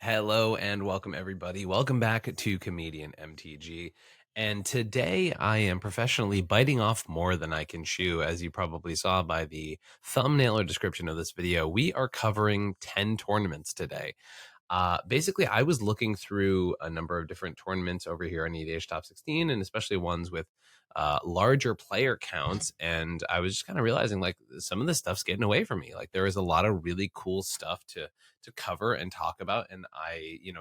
Hello and welcome, everybody. Welcome back to Comedian MTG. And today I am professionally biting off more than I can chew. As you probably saw by the thumbnail or description of this video, we are covering 10 tournaments today. Basically, I was looking through a number of different tournaments over here on EDH Top 16, and especially ones with larger player counts. And I was just kind of realizing, like, some of this stuff's getting away from me. Like, there is a lot of really cool stuff to cover and talk about. And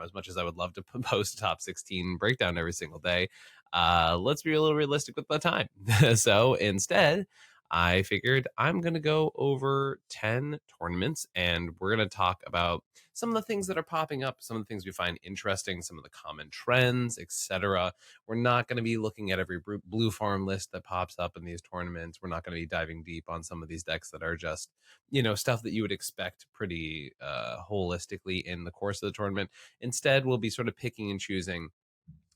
as much as I would love to post a top 16 breakdown every single day, let's be a little realistic with the time. So instead, I figured I'm going to go over 10 tournaments and we're going to talk about some of the things that are popping up, some of the things we find interesting, some of the common trends, etc. We're not going to be looking at every blue farm list that pops up in these tournaments. We're not going to be diving deep on some of these decks that are just, stuff that you would expect pretty holistically in the course of the tournament. Instead, we'll be sort of picking and choosing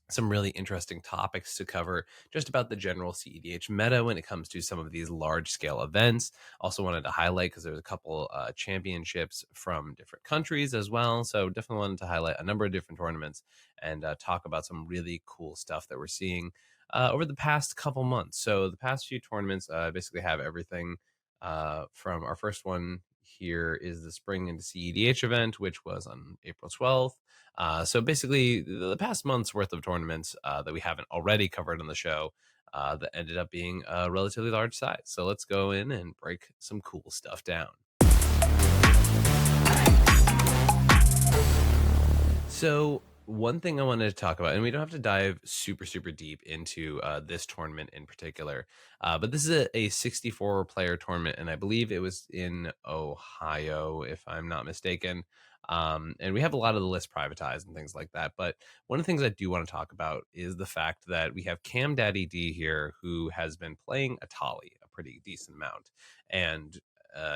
some really interesting topics to cover just about the general cEDH meta when it comes to some of these large scale events. Also wanted to highlight because there's a couple championships from different countries as well. So definitely wanted to highlight a number of different tournaments and talk about some really cool stuff that we're seeing over the past couple months. So the past few tournaments basically have everything from our first one here is the Spring into cEDH event, which was on April 12th. So basically, the past month's worth of tournaments that we haven't already covered on the show that ended up being a relatively large size. So let's go in and break some cool stuff down. So one thing I wanted to talk about, and we don't have to dive super deep into this tournament in particular, but this is a 64 player tournament, and I believe it was in Ohio, if I'm not mistaken. And we have a lot of the list privatized and things like that. But one of the things I do want to talk about is the fact that we have Cam Daddy D here, who has been playing Atali a pretty decent amount, and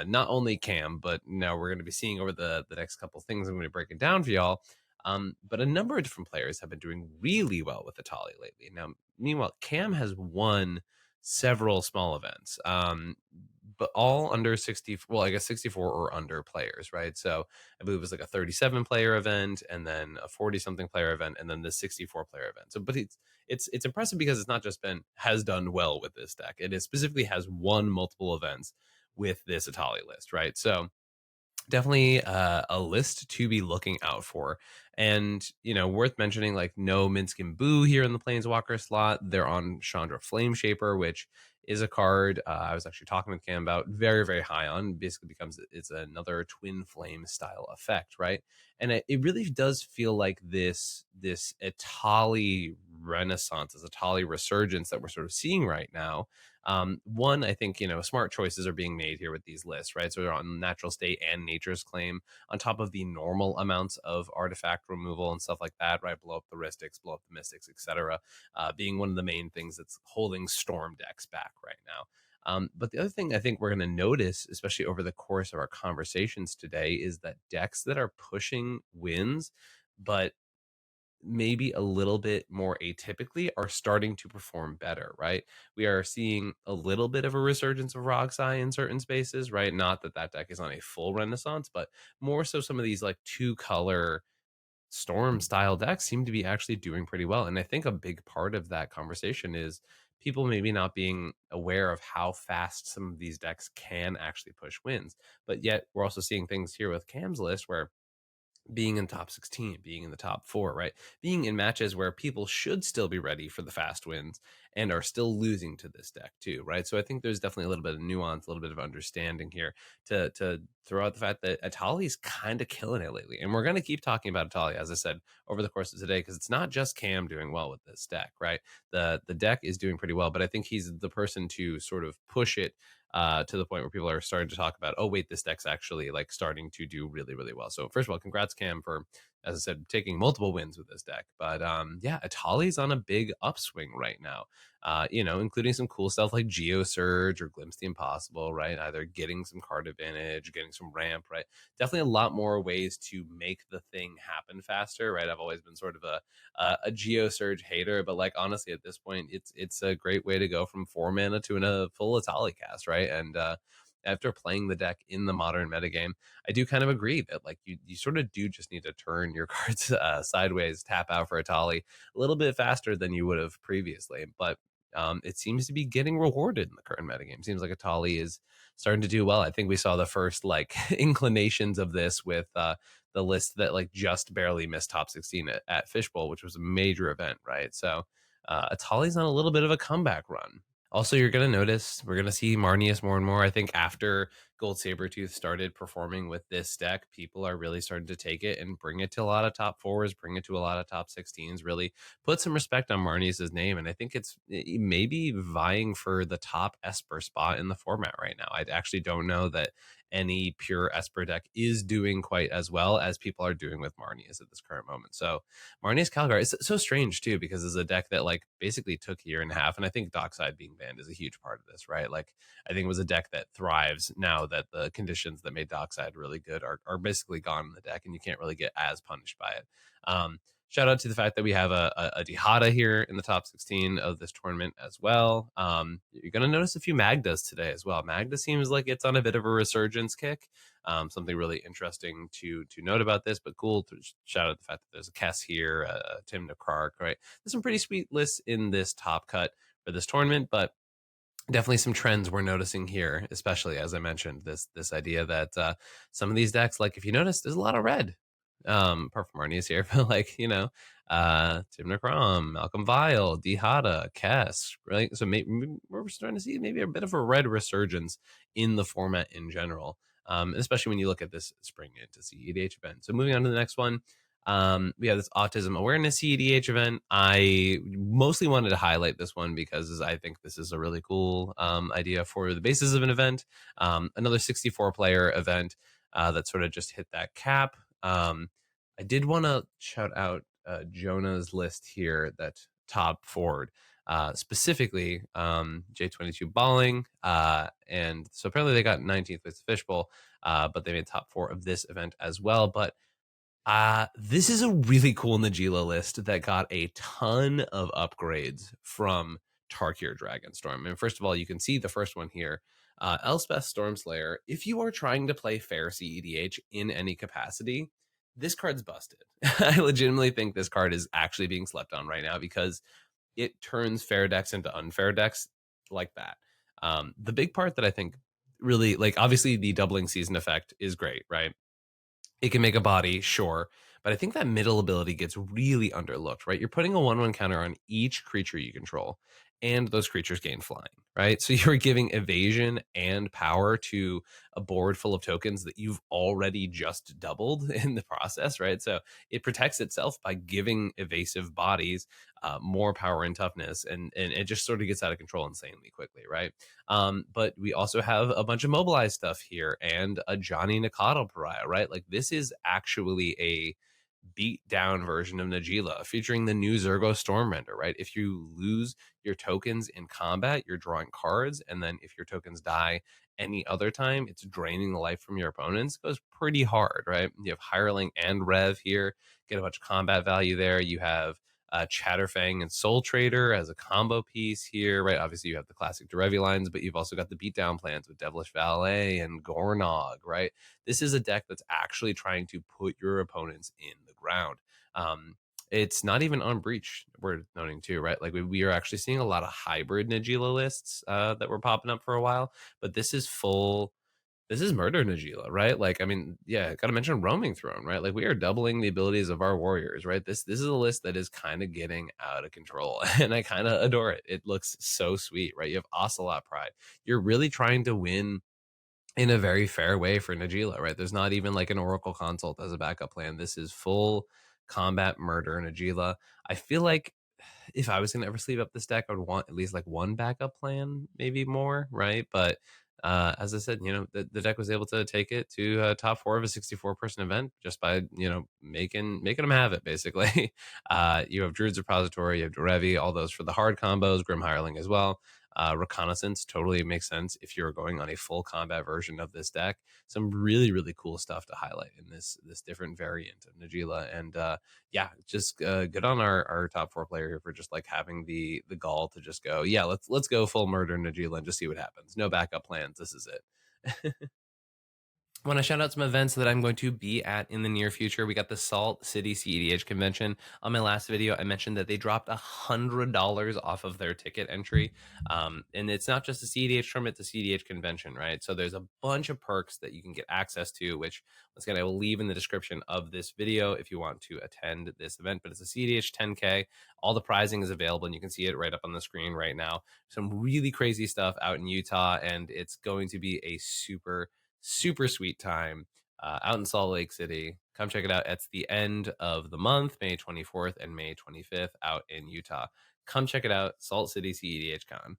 not only Cam, but now we're going to be seeing over the next couple things I'm going to be breaking down for y'all. But a number of different players have been doing really well with Atali lately. Now, meanwhile, Cam has won several small events, but all under 60. Well, I guess 64 or under players, right? So I believe it was like a 37 player event, and then a 40 something player event, and then the 64 player event. So, but it's impressive because it's not just been has done well with this deck. It is specifically has won multiple events with this Atali list, right? So definitely a list to be looking out for. And, worth mentioning, like, no Minsk and Boo here in the Planeswalker slot. They're on Chandra Flameshaper, which is a card I was actually talking with Cam about, very high on. Basically becomes it's another twin flame style effect, right? And it really does feel like this Atali renaissance, this Atali resurgence that we're sort of seeing right now. One, I think, smart choices are being made here with these lists, right? So they're on natural state and nature's claim on top of the normal amounts of artifact removal and stuff like that, right? Blow up the Ristics, blow up the Mystics, etc. Being one of the main things that's holding Storm decks back right now. But the other thing I think we're going to notice, especially over the course of our conversations today, is that decks that are pushing wins, but maybe a little bit more atypically are starting to perform better, right? We are seeing a little bit of a resurgence of Roxai in certain spaces, right? Not that that deck is on a full renaissance, but more so some of these like two color storm style decks seem to be actually doing pretty well. And I think a big part of that conversation is people maybe not being aware of how fast some of these decks can actually push wins. But yet we're also seeing things here with Cam's list where being in top 16, being in the top 4, right? Being in matches where people should still be ready for the fast wins and are still losing to this deck too, right? So I think there's definitely a little bit of nuance, a little bit of understanding here to throw out the fact that Atali's kind of killing it lately. And we're going to keep talking about Atali, as I said, over the course of today, because it's not just Cam doing well with this deck, right? The deck is doing pretty well, but I think he's the person to sort of push it to the point where people are starting to talk about, oh wait, this deck's actually like starting to do really well. So first of all, congrats Cam for, as I said, taking multiple wins with this deck. But yeah, Atali's on a big upswing right now. Including some cool stuff like Geo Surge or Glimpse the Impossible, right? Either getting some card advantage, getting some ramp, right? Definitely a lot more ways to make the thing happen faster, right? I've always been sort of a Geo Surge hater, but like honestly, at this point, it's a great way to go from 4 mana to a full Atali cast, right? And after playing the deck in the modern metagame, I do kind of agree that like you sort of do just need to turn your cards sideways, tap out for Atali a little bit faster than you would have previously. But it seems to be getting rewarded in the current metagame. Seems like Atali is starting to do well. I think we saw the first like inclinations of this with the list that like just barely missed top 16 at Fishbowl, which was a major event, right? So Atali's on a little bit of a comeback run. Also, you're going to notice we're going to see Marnius more and more. I think after Gold Sabertooth started performing with this deck, people are really starting to take it and bring it to a lot of top fours, bring it to a lot of top 16s, really put some respect on Marnius' name. And I think it's maybe vying for the top Esper spot in the format right now. I actually don't know that any pure Esper deck is doing quite as well as people are doing with Marnius at this current moment. So Marnius Calgar is so strange too, because it's a deck that like basically took a year and a half. And I think Dockside being banned is a huge part of this, right? Like I think it was a deck that thrives now that the conditions that made Dockside really good are basically gone in the deck, and you can't really get as punished by it. Shout out to the fact that we have a Dihada here in the top 16 of this tournament as well. You're going to notice a few Magdas today as well. Magda seems like it's on a bit of a resurgence kick. Something really interesting to note about this, but cool to shout out the fact that there's a Kess here, Tim Clark, right? There's some pretty sweet lists in this top cut for this tournament, but definitely some trends we're noticing here, especially as I mentioned, this idea that some of these decks, like if you notice, there's a lot of red. Apart from Arnie's here, but like, Tim Necrom, Malcolm Vile, Dihada, Kess, right? So maybe we're starting to see maybe a bit of a red resurgence in the format in general. Especially when you look at this spring into cEDH event. So moving on to the next one. We have this autism awareness cEDH event. I mostly wanted to highlight this one because I think this is a really cool idea for the basis of an event. Another 64 player event that sort of just hit that cap. I did want to shout out Jonah's list here that top forward. Specifically J22 Balling, and so apparently they got 19th place Fishbowl, but they made top 4 of this event as well. But this is a really cool Najeela list that got a ton of upgrades from Tarkir Dragonstorm. And first of all, you can see the first one here. Elspeth Stormslayer, if you are trying to play fair cEDH in any capacity, this card's busted. I legitimately think this card is actually being slept on right now because it turns fair decks into unfair decks like that. The big part that I think really, like, obviously the doubling season effect is great, right? It can make a body, sure, but I think that middle ability gets really underlooked, right? You're putting a 1/1 counter on each creature you control, and those creatures gain flying, right? So you're giving evasion and power to a board full of tokens that you've already just doubled in the process, right? So it protects itself by giving evasive bodies more power and toughness, and it just sort of gets out of control insanely quickly, right? But we also have a bunch of mobilized stuff here and a Johnny Nikado pariah, right? Like this is actually a beat down version of Najeela featuring the new Zergo Stormrender, right? If you lose your tokens in combat, you're drawing cards, and then if your tokens die any other time, it's draining the life from your opponents. It goes pretty hard, right? You have Hireling and Rev here, get a bunch of combat value there. You have Chatterfang and Soul Trader as a combo piece here, right? Obviously, you have the classic Derevi lines, but you've also got the beatdown plans with Devilish Valet and Gornog, right? This is a deck that's actually trying to put your opponents in the ground. It's not even on Breach, we're noting too, right? Like we are actually seeing a lot of hybrid Najeela lists that were popping up for a while, but this is full. This is murder Najeela, right? Like, I mean, yeah, gotta mention Roaming Throne, right? Like we are doubling the abilities of our warriors, right? This is a list that is kind of getting out of control, and I kind of adore it. It looks so sweet, right? You have Ocelot Pride. You're really trying to win in a very fair way for Najeela, right? There's not even like an Oracle Consult as a backup plan. This is full combat murder Najeela. I feel like if I was going to ever sleeve up this deck, I would want at least like one backup plan, maybe more, right? But as I said, the deck was able to take it to top 4 of a 64 person event just by making them have it basically. You have Druid's Repository, you have Derevi, all those for the hard combos, Grim Hireling as well. Reconnaissance totally makes sense if you're going on a full combat version of this deck. Some really really cool stuff to highlight in this different variant of Najeela, and yeah, just good on our top 4 player here for just like having the gall to just go, yeah, let's go full murder Najeela and just see what happens. No backup plans. This is it. I want to shout out some events that I'm going to be at in the near future. We got the Salt City CEDH convention. On my last video, I mentioned that they dropped $100 off of their ticket entry. And it's not just a CEDH tournament, it's a CEDH convention, right? So there's a bunch of perks that you can get access to, which once again, I will leave in the description of this video if you want to attend this event. But it's a CEDH 10K. All the prizing is available, and you can see it right up on the screen right now. Some really crazy stuff out in Utah, and it's going to be a super sweet time out in Salt Lake City. Come check it out. It's the end of the month, May 24th and May 25th out in Utah. Come check it out, Salt City CEDH Con.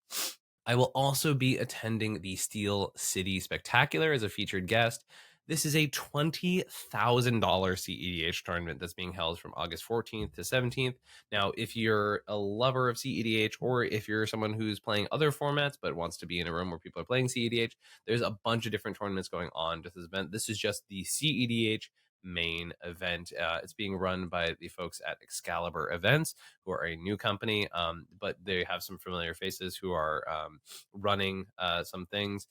I will also be attending the Steel City Spectacular as a featured guest. This is a $20,000 CEDH tournament that's being held from August 14th to 17th. Now, if you're a lover of CEDH, or if you're someone who's playing other formats but wants to be in a room where people are playing CEDH, there's a bunch of different tournaments going on with this event. This is just the CEDH main event. It's being run by the folks at Excalibur Events, who are a new company, but they have some familiar faces who are running some things.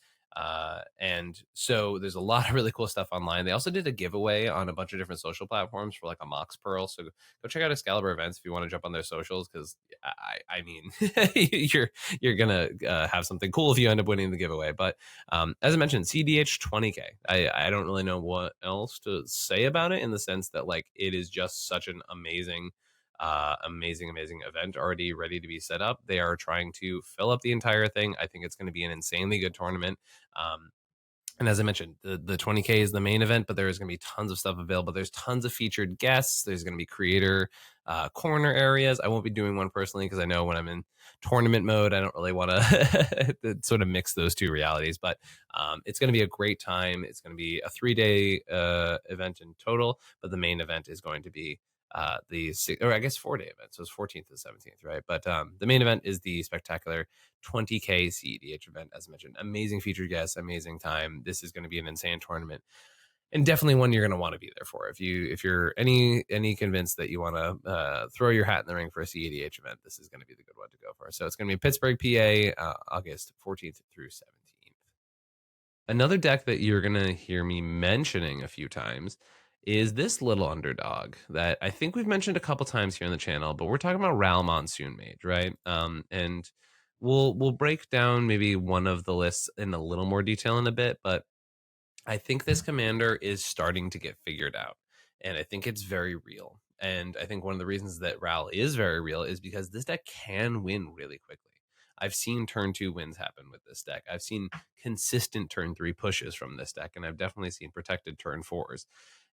And so there's a lot of really cool stuff online. They also did a giveaway on a bunch of different social platforms for like a Mox Pearl. So go check out Excalibur Events if you want to jump on their socials, because I mean you're gonna have something cool if you end up winning the giveaway. But as I mentioned, CDH 20K. I don't really know what else to say about it, in the sense that like it is just such an amazing event already ready to be set up. They are trying to fill up the entire thing. I think it's going to be an insanely good tournament. Um, and as I mentioned, the 20K is the main event, but there's going to be tons of stuff available. There's tons of featured guests. There's going to be creator corner areas. I won't be doing one personally, because I know when I'm in tournament mode, I don't really want to sort of mix those two realities. But it's going to be a great time. It's going to be a 3-day event in total, but the main event is going to be or I guess 4-day event. So it's 14th to 17th, right? But the main event is the spectacular 20K CEDH event. As I mentioned, amazing featured guests, amazing time. This is going to be an insane tournament, and definitely one you're going to want to be there for. If you're any convinced that you want to throw your hat in the ring for a CEDH event, this is going to be the good one to go for. So it's going to be in Pittsburgh, PA, August 14th through 17th. Another deck that you're going to hear me mentioning a few times is this little underdog that I think we've mentioned a couple times here on the channel, but we're talking about Ral Monsoon Mage, right? And we'll break down maybe one of the lists in a little more detail in a bit, but I think this commander is starting to get figured out, and I think it's very real. And I think one of the reasons that Ral is very real is because this deck can win really quickly. I've seen turn 2 wins happen with this deck. I've seen consistent turn 3 pushes from this deck, and I've definitely seen protected turn 4s.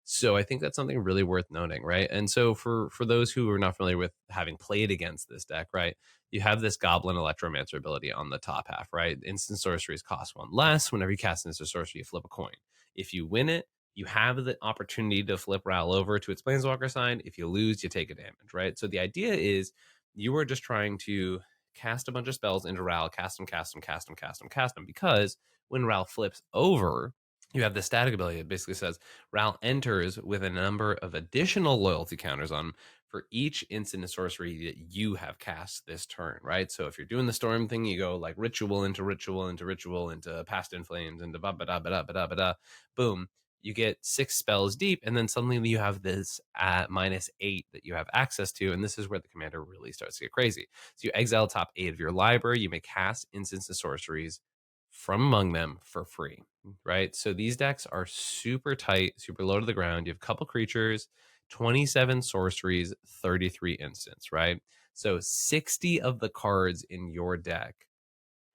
So I think that's something really worth noting, right? And so for those who are not familiar with having played against this deck, right, you have this Goblin Electromancer ability on the top half, right? Instant sorceries cost 1 less. Whenever you cast instant sorcery, you flip a coin. If you win it, you have the opportunity to flip Ral over to its Planeswalker side. If you lose, you take a damage, right? So the idea is you are just trying to cast a bunch of spells into Ral, cast them, because when Ral flips over, you have the static ability. It basically says Ral enters with a number of additional loyalty counters on for each instant and sorcery that you have cast this turn, right? So if you're doing the storm thing, you go like ritual into ritual into ritual into past in flames into ba ba da ba da ba da ba da, boom. You get 6 spells deep, and then suddenly you have this at -8 that you have access to, and this is where the commander really starts to get crazy. So you exile top 8 of your library. You may cast instants and sorceries from among them for free, right? So these decks are super tight, super low to the ground. You have a couple creatures, 27 sorceries, 33 instants, right? So 60 of the cards in your deck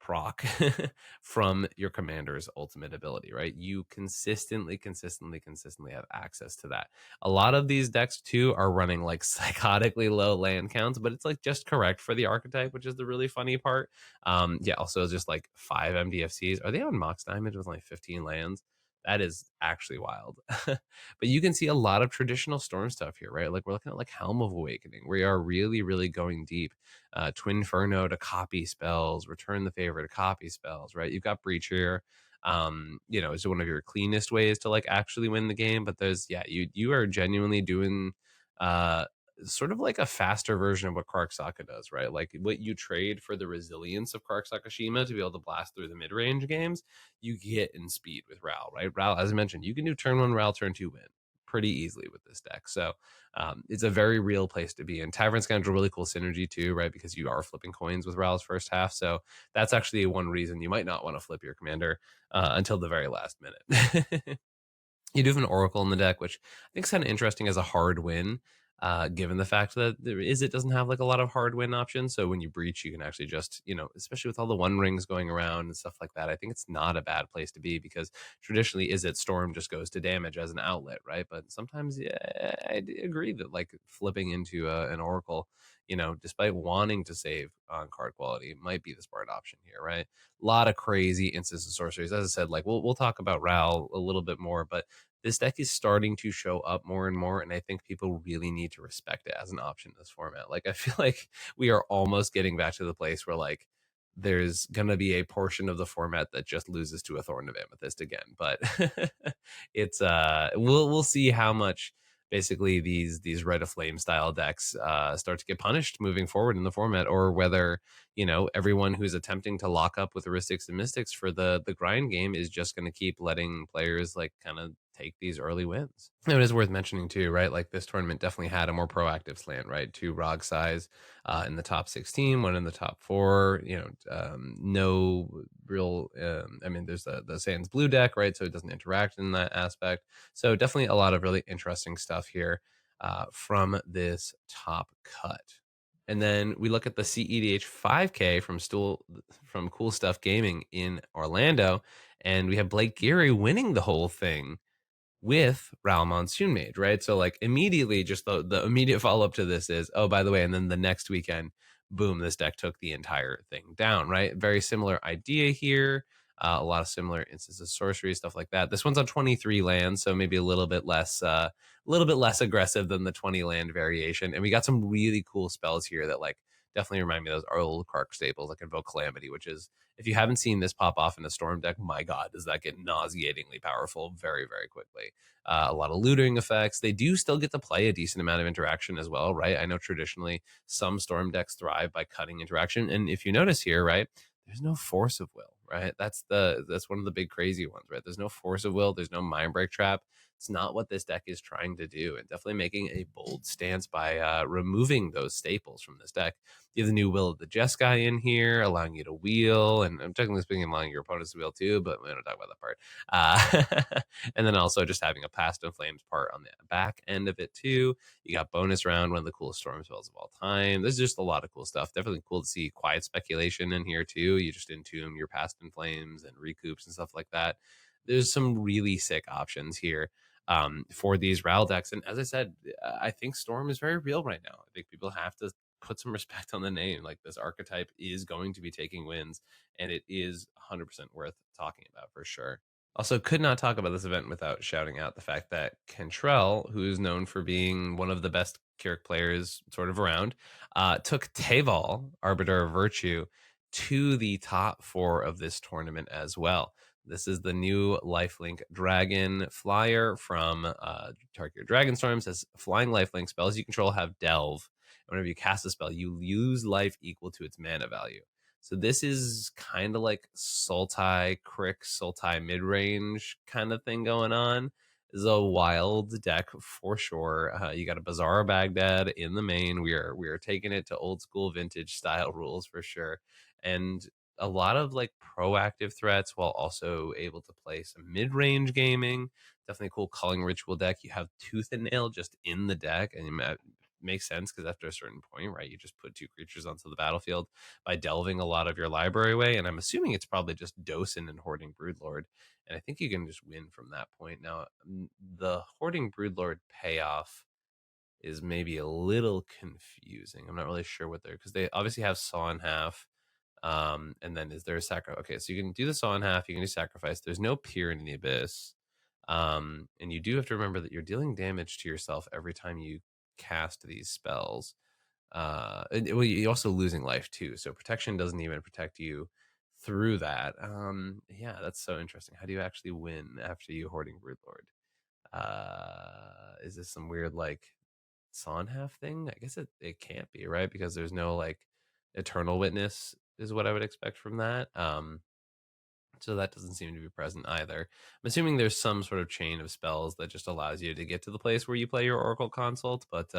proc from your commander's ultimate ability, right? You consistently have access to that. A lot of these decks too are running like psychotically low land counts, but it's like just correct for the archetype, which is the really funny part. Yeah, also just like 5 MDFCs. Are they on Mox Diamond with like 15 lands? That is actually wild. But you can see a lot of traditional storm stuff here, right? Like we're looking at like Helm of Awakening. We are really going deep. Twin Inferno to copy spells, Return the Favor to copy spells, right? You've got Breach here. It's one of your cleanest ways to like actually win the game. But there's, yeah, you are genuinely doing sort of like a faster version of what Karksaka does, right? Like what you trade for the resilience of Karksaka Shima to be able to blast through the mid range games, you get in speed with Ral, right? Ral, as I mentioned, you can do turn one Ral, turn two win pretty easily with this deck. So it's a very real place to be. And Tavern Scoundrel, really cool synergy too, right? Because you are flipping coins with Ral's first half. So that's actually one reason you might not want to flip your commander until the very last minute. You do have an Oracle in the deck, which I think is kind of interesting as a hard win, given the fact that it doesn't have like a lot of hard win options. So when you breach, you can actually just, especially with all the one rings going around and stuff like that, I think it's not a bad place to be because traditionally Storm just goes to damage as an outlet, right? But sometimes, yeah, I agree that like flipping into an Oracle, despite wanting to save on card quality, might be the smart option here, right? A lot of crazy instances of sorceries. As I said, like we'll talk about Ral a little bit more, but this deck is starting to show up more and more, and I think people really need to respect it as an option in this format. Like I feel like we are almost getting back to the place where like there's gonna be a portion of the format that just loses to a Thorn of Amethyst again. But it's we'll see how much basically these Red of Flame style decks start to get punished moving forward in the format, or whether everyone who's attempting to lock up with heuristics and mystics for the grind game is just going to keep letting players like kind of take these early wins. It is worth mentioning too, right? Like this tournament definitely had a more proactive slant, right? Two Rog size in the top 16, one in the top four. No real. I mean, there's the Sands Blue deck, right? So it doesn't interact in that aspect. So definitely a lot of really interesting stuff here from this top cut. And then we look at the cEDH 5K from Cool Stuff Gaming in Orlando, and we have Blake Geary winning the whole thing with Ral Monsoon Mage, right? So like immediately, just the immediate follow up to this is, oh, by the way, and then the next weekend, boom, this deck took the entire thing down, right? Very similar idea here. A lot of similar instances of sorcery, stuff like that. This one's on 23 lands, so maybe a little bit less aggressive than the 20 land variation. And we got some really cool spells here that like definitely remind me of those old Kark staples, like Invoke Calamity, which is, if you haven't seen this pop off in a Storm deck, my God, does that get nauseatingly powerful very, very quickly. A lot of looting effects. They do still get to play a decent amount of interaction as well, right? I know traditionally some Storm decks thrive by cutting interaction. And if you notice here, right, there's no force of will, right? That's one of the big crazy ones, right? There's no force of will. There's no mind break trap. It's not what this deck is trying to do, and definitely making a bold stance by removing those staples from this deck. You have the new Will of the Jeskai in here, allowing you to wheel, and I'm technically speaking, allowing your opponents to wheel too, but we don't talk about that part. And then also just having a Past in Flames part on the back end of it too. You got bonus round, one of the coolest storm spells of all time. There's just a lot of cool stuff. Definitely cool to see Quiet Speculation in here too. You just entomb your Past in Flames and recoups and stuff like that. There's some really sick options here for these Ral decks. And as I said, I think Storm is very real right now. I think people have to put some respect on the name. Like this archetype is going to be taking wins, and it is 100% worth talking about for sure. Also, could not talk about this event without shouting out the fact that Kentrell, who is known for being one of the best Keurig players sort of around, took Taval, Arbiter of Virtue, to the top four of this tournament as well. This is the new lifelink dragon flyer from Tarkir Dragonstorm. Says flying lifelink spells you control have delve. And whenever you cast a spell, you lose life equal to its mana value. So this is kind of like Sultai, Crick, Sultai mid-range kind of thing going on. This is a wild deck for sure. You got a Bazaar Baghdad in the main. We are taking it to old school vintage style rules for sure. And a lot of like proactive threats while also able to play some mid-range gaming. Definitely a cool culling ritual deck. You have Tooth and Nail just in the deck, and it makes sense because after a certain point, right, you just put two creatures onto the battlefield by delving a lot of your library away. And I'm assuming it's probably just Dosin and Hoarding Broodlord. And I think you can just win from that point. Now, the Hoarding Broodlord payoff is maybe a little confusing. I'm not really sure what they're, because they obviously have Saw in Half. And then is there a sacrifice? Okay, so you can do the Saw in Half, you can do Sacrifice. There's no Peer in the Abyss. And you do have to remember that you're dealing damage to yourself every time you cast these spells. Well, you're also losing life too, so protection doesn't even protect you through that. Yeah, that's so interesting. How do you actually win after you Hoarding Broodlord? Is this some weird like Sonhaf thing. I guess it can't be, right? Because there's no like eternal witness is what I would expect from that. So that doesn't seem to be present either. I'm assuming there's some sort of chain of spells that just allows you to get to the place where you play your Oracle Consult, but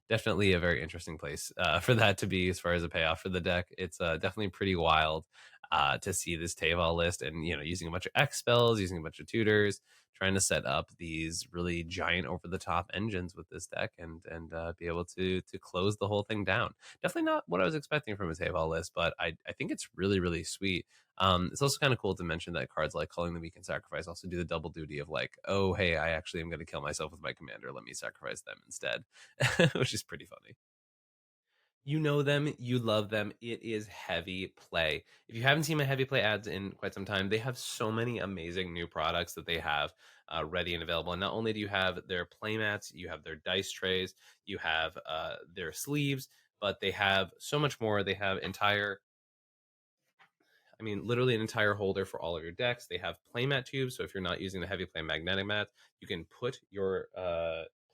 definitely a very interesting place for that to be as far as a payoff for the deck. It's definitely pretty wild to see this Taval list and, using a bunch of X spells, using a bunch of tutors, trying to set up these really giant over the top engines with this deck and be able to close the whole thing down. Definitely not what I was expecting from a Taval list, but I think it's really, really sweet. It's also kind of cool to mention that cards like Calling the Weak and Sacrifice also do the double duty of like, oh, hey, I actually am going to kill myself with my commander. Let me sacrifice them instead, which is pretty funny. You know them, you love them. It is heavy play. If you haven't seen my heavy play ads in quite some time, they have so many amazing new products that they have ready and available. And not only do you have their playmats, you have their dice trays, you have their sleeves, but they have so much more. They have literally an entire holder for all of your decks. They have playmat tubes, so if you're not using the heavy play magnetic mat, you can put your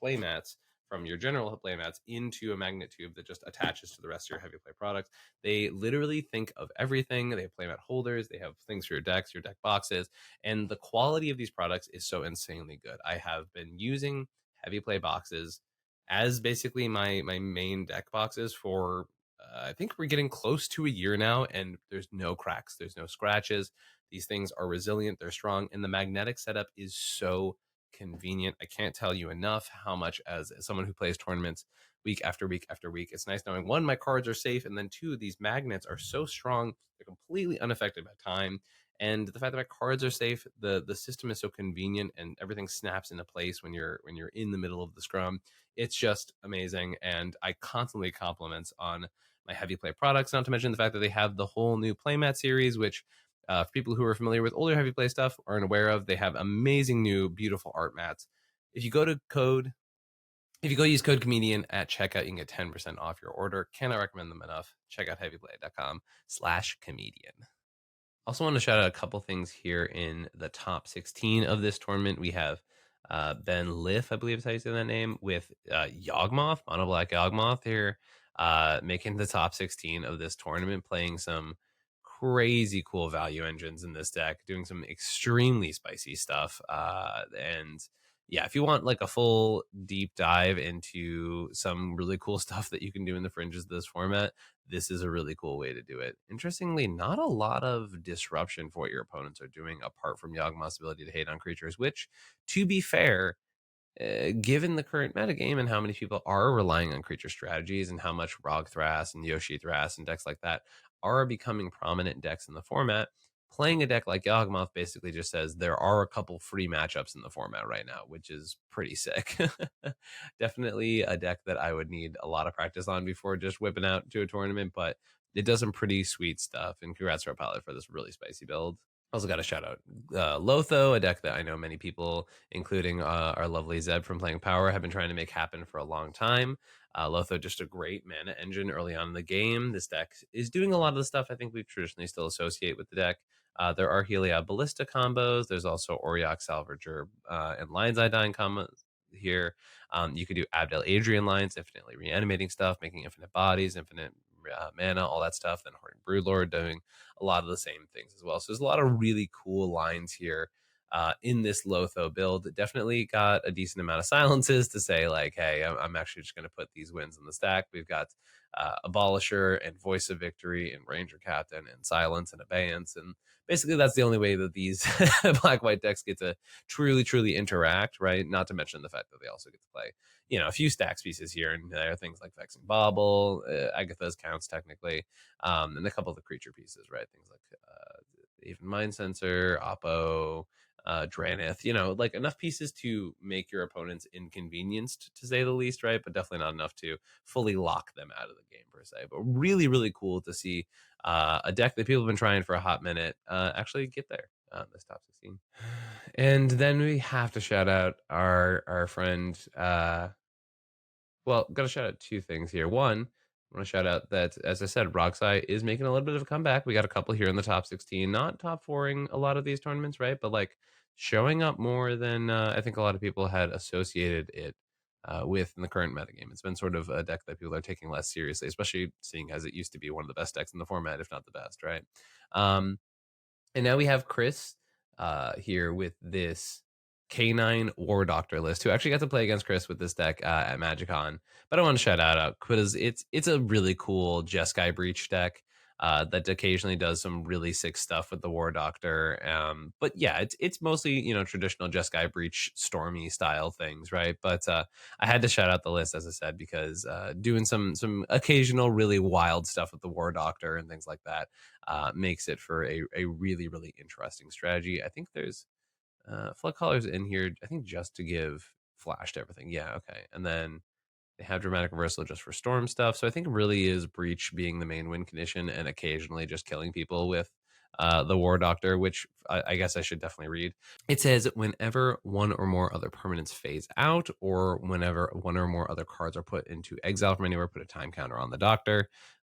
playmats from your general playmats into a magnet tube that just attaches to the rest of your heavy play products. They literally think of everything. They have playmat holders, they have things for your decks, your deck boxes, and the quality of these products is so insanely good. I have been using heavy play boxes as basically my main deck boxes for I think we're getting close to a year now, and there's no cracks, there's no scratches. These things are resilient, they're strong, and the magnetic setup is so convenient. I can't tell you enough how much, as someone who plays tournaments week after week after week, it's nice knowing one, my cards are safe, and then two, these magnets are so strong, they're completely unaffected by time. And the fact that my cards are safe, the system is so convenient, and everything snaps into place when you're in the middle of the scrum. It's just amazing, and I constantly compliments on my heavy play products, not to mention the fact that they have the whole new playmat series, which for people who are familiar with older heavy play stuff aren't aware of, they have amazing new beautiful art mats. If you go to code if you go use code comedian at checkout, you can get 10% off your order. Cannot recommend them enough. Check out heavyplay.com/comedian. Also want to shout out a couple things here in the top 16 of this tournament. We have Ben Liff, I believe is how you say that name, with Yawgmoth, Mono Black Yawgmoth here, making the top 16 of this tournament, playing some crazy cool value engines in this deck, doing some extremely spicy stuff. And yeah, if you want like a full deep dive into some really cool stuff that you can do in the fringes of this format, this is a really cool way to do it. Interestingly, not a lot of disruption for what your opponents are doing apart from Yawgmoth's ability to hate on creatures, which, to be fair, given the current metagame and how many people are relying on creature strategies and how much Rog Thras and Yoshi Thras and decks like that are becoming prominent decks in the format, playing a deck like Yawgmoth basically just says there are a couple free matchups in the format right now, which is pretty sick. Definitely a deck that I would need a lot of practice on before just whipping out to a tournament, but it does some pretty sweet stuff. And congrats to our pilot for this really spicy build. Also got to shout out Lotho, a deck that I know many people, including our lovely Zeb from Playing Power, have been trying to make happen for a long time. Lotho, just a great mana engine early on in the game. This deck is doing a lot of the stuff I think we traditionally still associate with the deck. There are Heliod Ballista combos. There's also Auriok Salvager and Lion's Eye Dying combos here. You could do Abdel Adrian lines, infinitely reanimating stuff, making infinite bodies, infinite mana, all that stuff. Then Horton Broodlord doing a lot of the same things as well. So there's a lot of really cool lines here in this Lotho build. Definitely got a decent amount of silences to say like, hey, I'm actually just going to put these wins in the stack. We've got Abolisher and Voice of Victory and Ranger Captain and Silence and Abeyance. And basically that's the only way that these black-white decks get to truly interact, right? Not to mention the fact that they also get to play a few stacks pieces here and there, things like Vexing Bauble, Agatha's counts technically, and a couple of the creature pieces, right? Things like even Mind Sensor, Oppo, Dranith, like enough pieces to make your opponents inconvenienced, to say the least, right? But definitely not enough to fully lock them out of the game per se. But really cool to see a deck that people have been trying for a hot minute actually get there. This top 16. And then we have to shout out our friend well, gotta shout out two things here. One, I want to shout out that, as I said, Roxai is making a little bit of a comeback. We got a couple here in the top 16, not top fouring a lot of these tournaments, right? But like showing up more than I think a lot of people had associated it with in the current metagame. It's been sort of a deck that people are taking less seriously, especially seeing as it used to be one of the best decks in the format, if not the best, right? And now we have Chris here with this Canine War Doctor list, who actually got to play against Chris with this deck at MagicCon. But I want to shout out because it's a really cool Jeskai Breach deck that occasionally does some really sick stuff with the War Doctor. But yeah, it's mostly traditional Jeskai Breach Stormy style things, right? But I had to shout out the list, as I said, because doing some occasional really wild stuff with the War Doctor and things like that makes it for a really, really interesting strategy. I think there's flood colors in here, I think just to give flash to everything. Yeah, okay. And then they have dramatic reversal just for storm stuff. So I think it really is breach being the main win condition and occasionally just killing people with the War Doctor, which I guess I should definitely read. It says whenever one or more other permanents phase out, or whenever one or more other cards are put into exile from anywhere, put a time counter on the Doctor.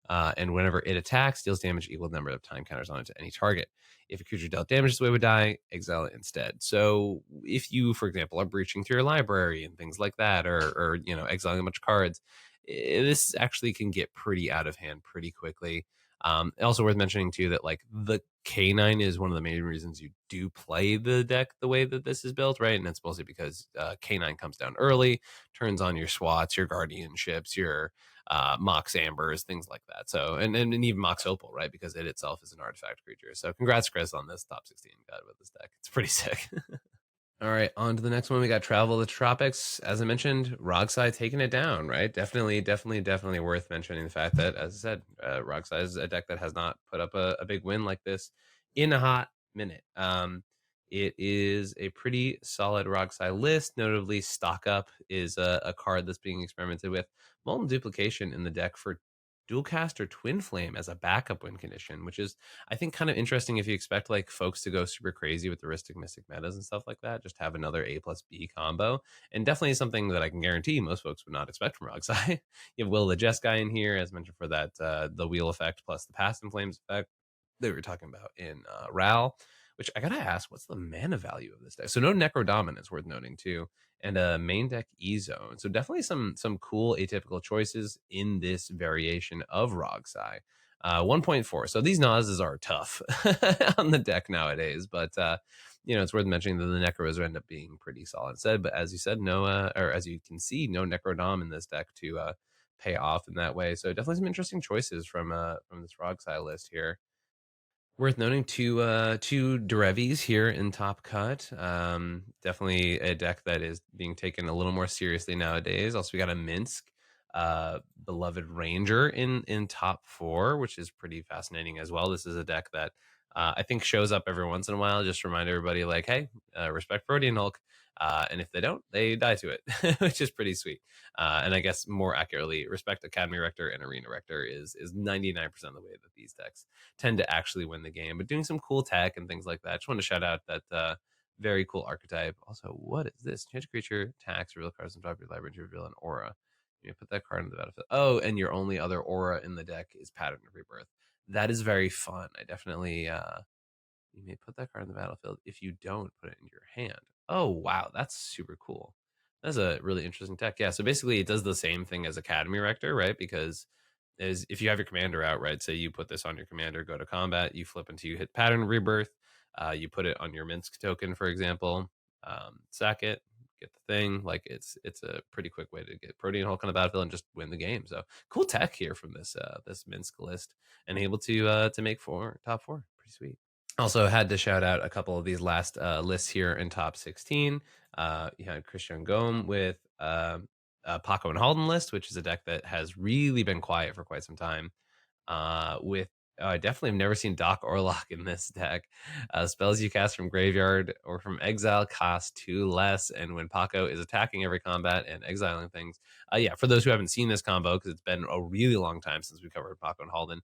And whenever it attacks, deals damage equal to the number of time counters on it to any target. If a creature dealt damage this way would die, exile it instead. So if you, for example, are breaching through your library and things like that, or exiling a bunch of cards, this actually can get pretty out of hand pretty quickly. Also worth mentioning too that like the Canine is one of the main reasons you do play the deck the way that this is built, right? And it's mostly because Canine comes down early, turns on your SWATs, your guardianships, your Mox Ambers, things like that. So and even Mox Opal, right? Because it itself is an artifact creature. So congrats, Chris, on this top 16 guide with this deck. It's pretty sick. All right, on to the next one. We got Travel the Tropics. As I mentioned, Rogsai taking it down, right? Definitely worth mentioning the fact that, as I said, Rogsai is a deck that has not put up a big win like this in a hot minute. It is a pretty solid Rogsai list. Notably, Stock Up is a card that's being experimented with. Molten Duplication in the deck for Dual Cast or Twin Flame as a backup win condition, which is I think kind of interesting if you expect like folks to go super crazy with the Rhystic Mystic metas and stuff like that. Just have another A plus B combo, and definitely something that I can guarantee most folks would not expect from Rogsai. You have Will the Jeskai in here, as mentioned, for that the wheel effect plus the Past and Flames effect that we were talking about in Ral. Which I gotta ask, what's the mana value of this deck? So no Necro Dominance worth noting too, and a main deck E zone. So definitely some cool atypical choices in this variation of Rogsai. 1.4. So these Nazes are tough on the deck nowadays, but it's worth mentioning that the Necros end up being pretty solid instead. But as you said, no, or as you can see, no Necrodom in this deck to pay off in that way. So definitely some interesting choices from this Rogsai list here. Worth noting two Derevis here in Top Cut. Definitely a deck that is being taken a little more seriously nowadays. Also, we got a Minsk, Beloved Ranger in top 4, which is pretty fascinating as well. This is a deck that I think shows up every once in a while. Just to remind everybody, like, hey, respect Protean Hulk. And if they don't, they die to it, which is pretty sweet. And I guess more accurately, respect Academy Rector and Arena Rector is 99% of the way that these decks tend to actually win the game. But doing some cool tech and things like that. I just want to shout out that very cool archetype. Also, what is this? Change a creature, tax, reveal cards on top of your library to reveal an aura. You put that card in the battlefield. Oh, and your only other aura in the deck is Pattern of Rebirth. That is very fun. I definitely you may put that card in the battlefield. If you don't, put it in your hand. Oh, wow. That's super cool. That's a really interesting tech. Yeah. So basically, it does the same thing as Academy Rector, right? Because if you have your commander out, right? Say you put this on your commander, go to combat, you flip until you hit Pattern Rebirth. You put it on your Minsk token, for example. Sack it, get the thing. Like it's a pretty quick way to get Protean Hulk on the battlefield and just win the game. So cool tech here from this Minsk list, and able to make top four. Pretty sweet. Also had to shout out a couple of these last lists here in top 16. You had Christian Gome with Paco and Halden list, which is a deck that has really been quiet for quite some time. I definitely have never seen Doc Orlok in this deck. Spells you cast from graveyard or from exile cost 2 less, and when Paco is attacking every combat and exiling things. Yeah, for those who haven't seen this combo, because it's been a really long time since we covered Paco and Halden.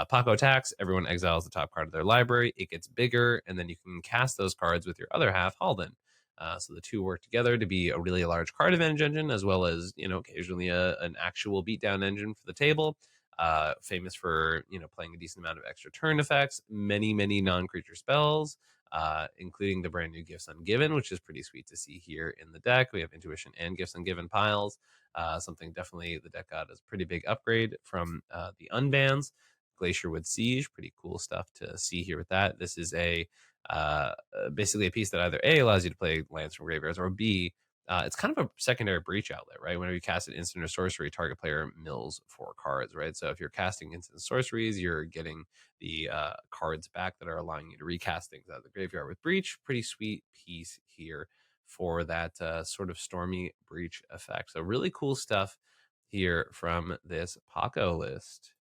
Paco attacks, everyone exiles the top card of their library, it gets bigger, and then you can cast those cards with your other half, Halden. So the two work together to be a really large card advantage engine, as well as occasionally an actual beatdown engine for the table. famous for playing a decent amount of extra turn effects, many non-creature spells, including the brand new Gifts Ungiven, which is pretty sweet to see here in the deck. We have Intuition and Gifts Ungiven piles. Something definitely the deck got as a pretty big upgrade from the unbans. Glacierwood Siege, pretty cool stuff to see here with that. This is a basically a piece that either A, allows you to play lands from graveyards, or B, it's kind of a secondary breach outlet, right? Whenever you cast an instant or sorcery, target player mills 4 cards, right? So if you're casting instant sorceries, you're getting the cards back that are allowing you to recast things out of the graveyard with breach. Pretty sweet piece here for that sort of stormy breach effect. So really cool stuff here from this Paco list.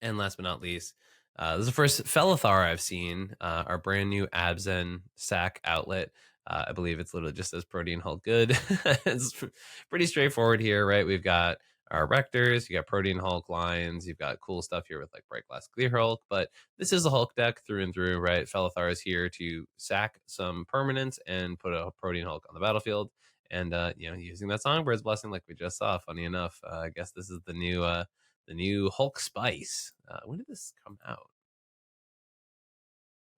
And last but not least, this is the first Felithar I've seen, our brand new Abzan sack outlet. I believe it's literally just as Protean Hulk good. It's pretty straightforward here, right? We've got our Rectors, you got Protean Hulk lines, you've got cool stuff here with like Bright Glass Clear Hulk, but this is a Hulk deck through and through, right? Felithar is here to sack some permanents and put a Protean Hulk on the battlefield. And using that Songbird's Blessing like we just saw, funny enough, I guess this is the new Hulk Spice. When did this come out?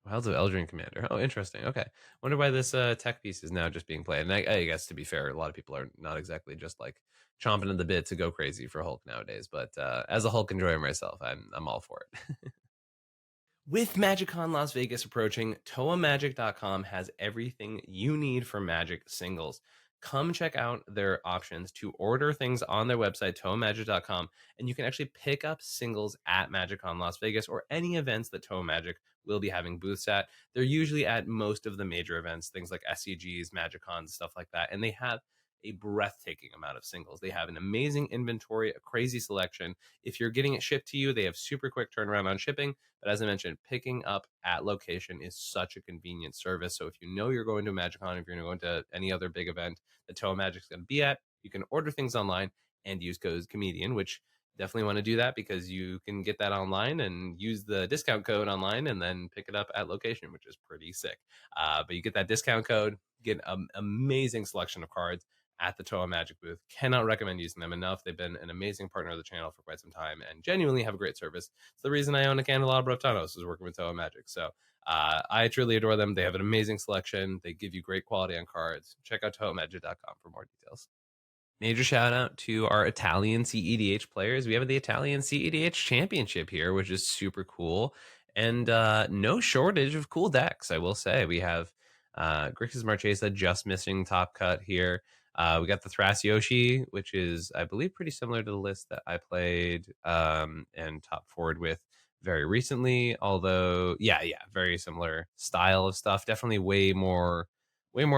Wilds of Eldrin Commander. Oh, interesting. Okay. Wonder why this tech piece is now just being played. And I guess to be fair, a lot of people are not exactly just like chomping at the bit to go crazy for Hulk nowadays. But as a Hulk enjoyer myself, I'm all for it. With MagicCon Las Vegas approaching, ToaMagic.com has everything you need for Magic singles. Come check out their options to order things on their website, ToaMagic.com, and you can actually pick up singles at MagicCon Las Vegas or any events that Toa Magic will be having booths at. They're usually at most of the major events, things like SCGs, MagicCons, stuff like that, and they have a breathtaking amount of singles. They have an amazing inventory, a crazy selection. If you're getting it shipped to you, they have super quick turnaround on shipping. But as I mentioned, picking up at location is such a convenient service. So if you know you're going to MagicCon, if you're going to any other big event that Toa Magic's going to be at, you can order things online and use code Comedian, which definitely want to do that because you can get that online and use the discount code online and then pick it up at location, which is pretty sick. But you get that discount code, get an amazing selection of cards at the Toa Magic booth. Cannot recommend using them enough. They've been an amazing partner of the channel for quite some time and genuinely have a great service. It's the reason I own a Candelabra of Thanos is working with Toa Magic. So I truly adore them. They have an amazing selection. They give you great quality on cards. Check out ToaMagic.com for more details. Major shout out to our Italian cEDH players. We have the Italian cEDH Championship here, which is super cool. And no shortage of cool decks, I will say. We have Grixis Marchesa just missing top cut here. We got the Thrasyoshi, which is, I believe, pretty similar to the list that I played and top forward with very recently. Although, yeah, very similar style of stuff. Definitely way more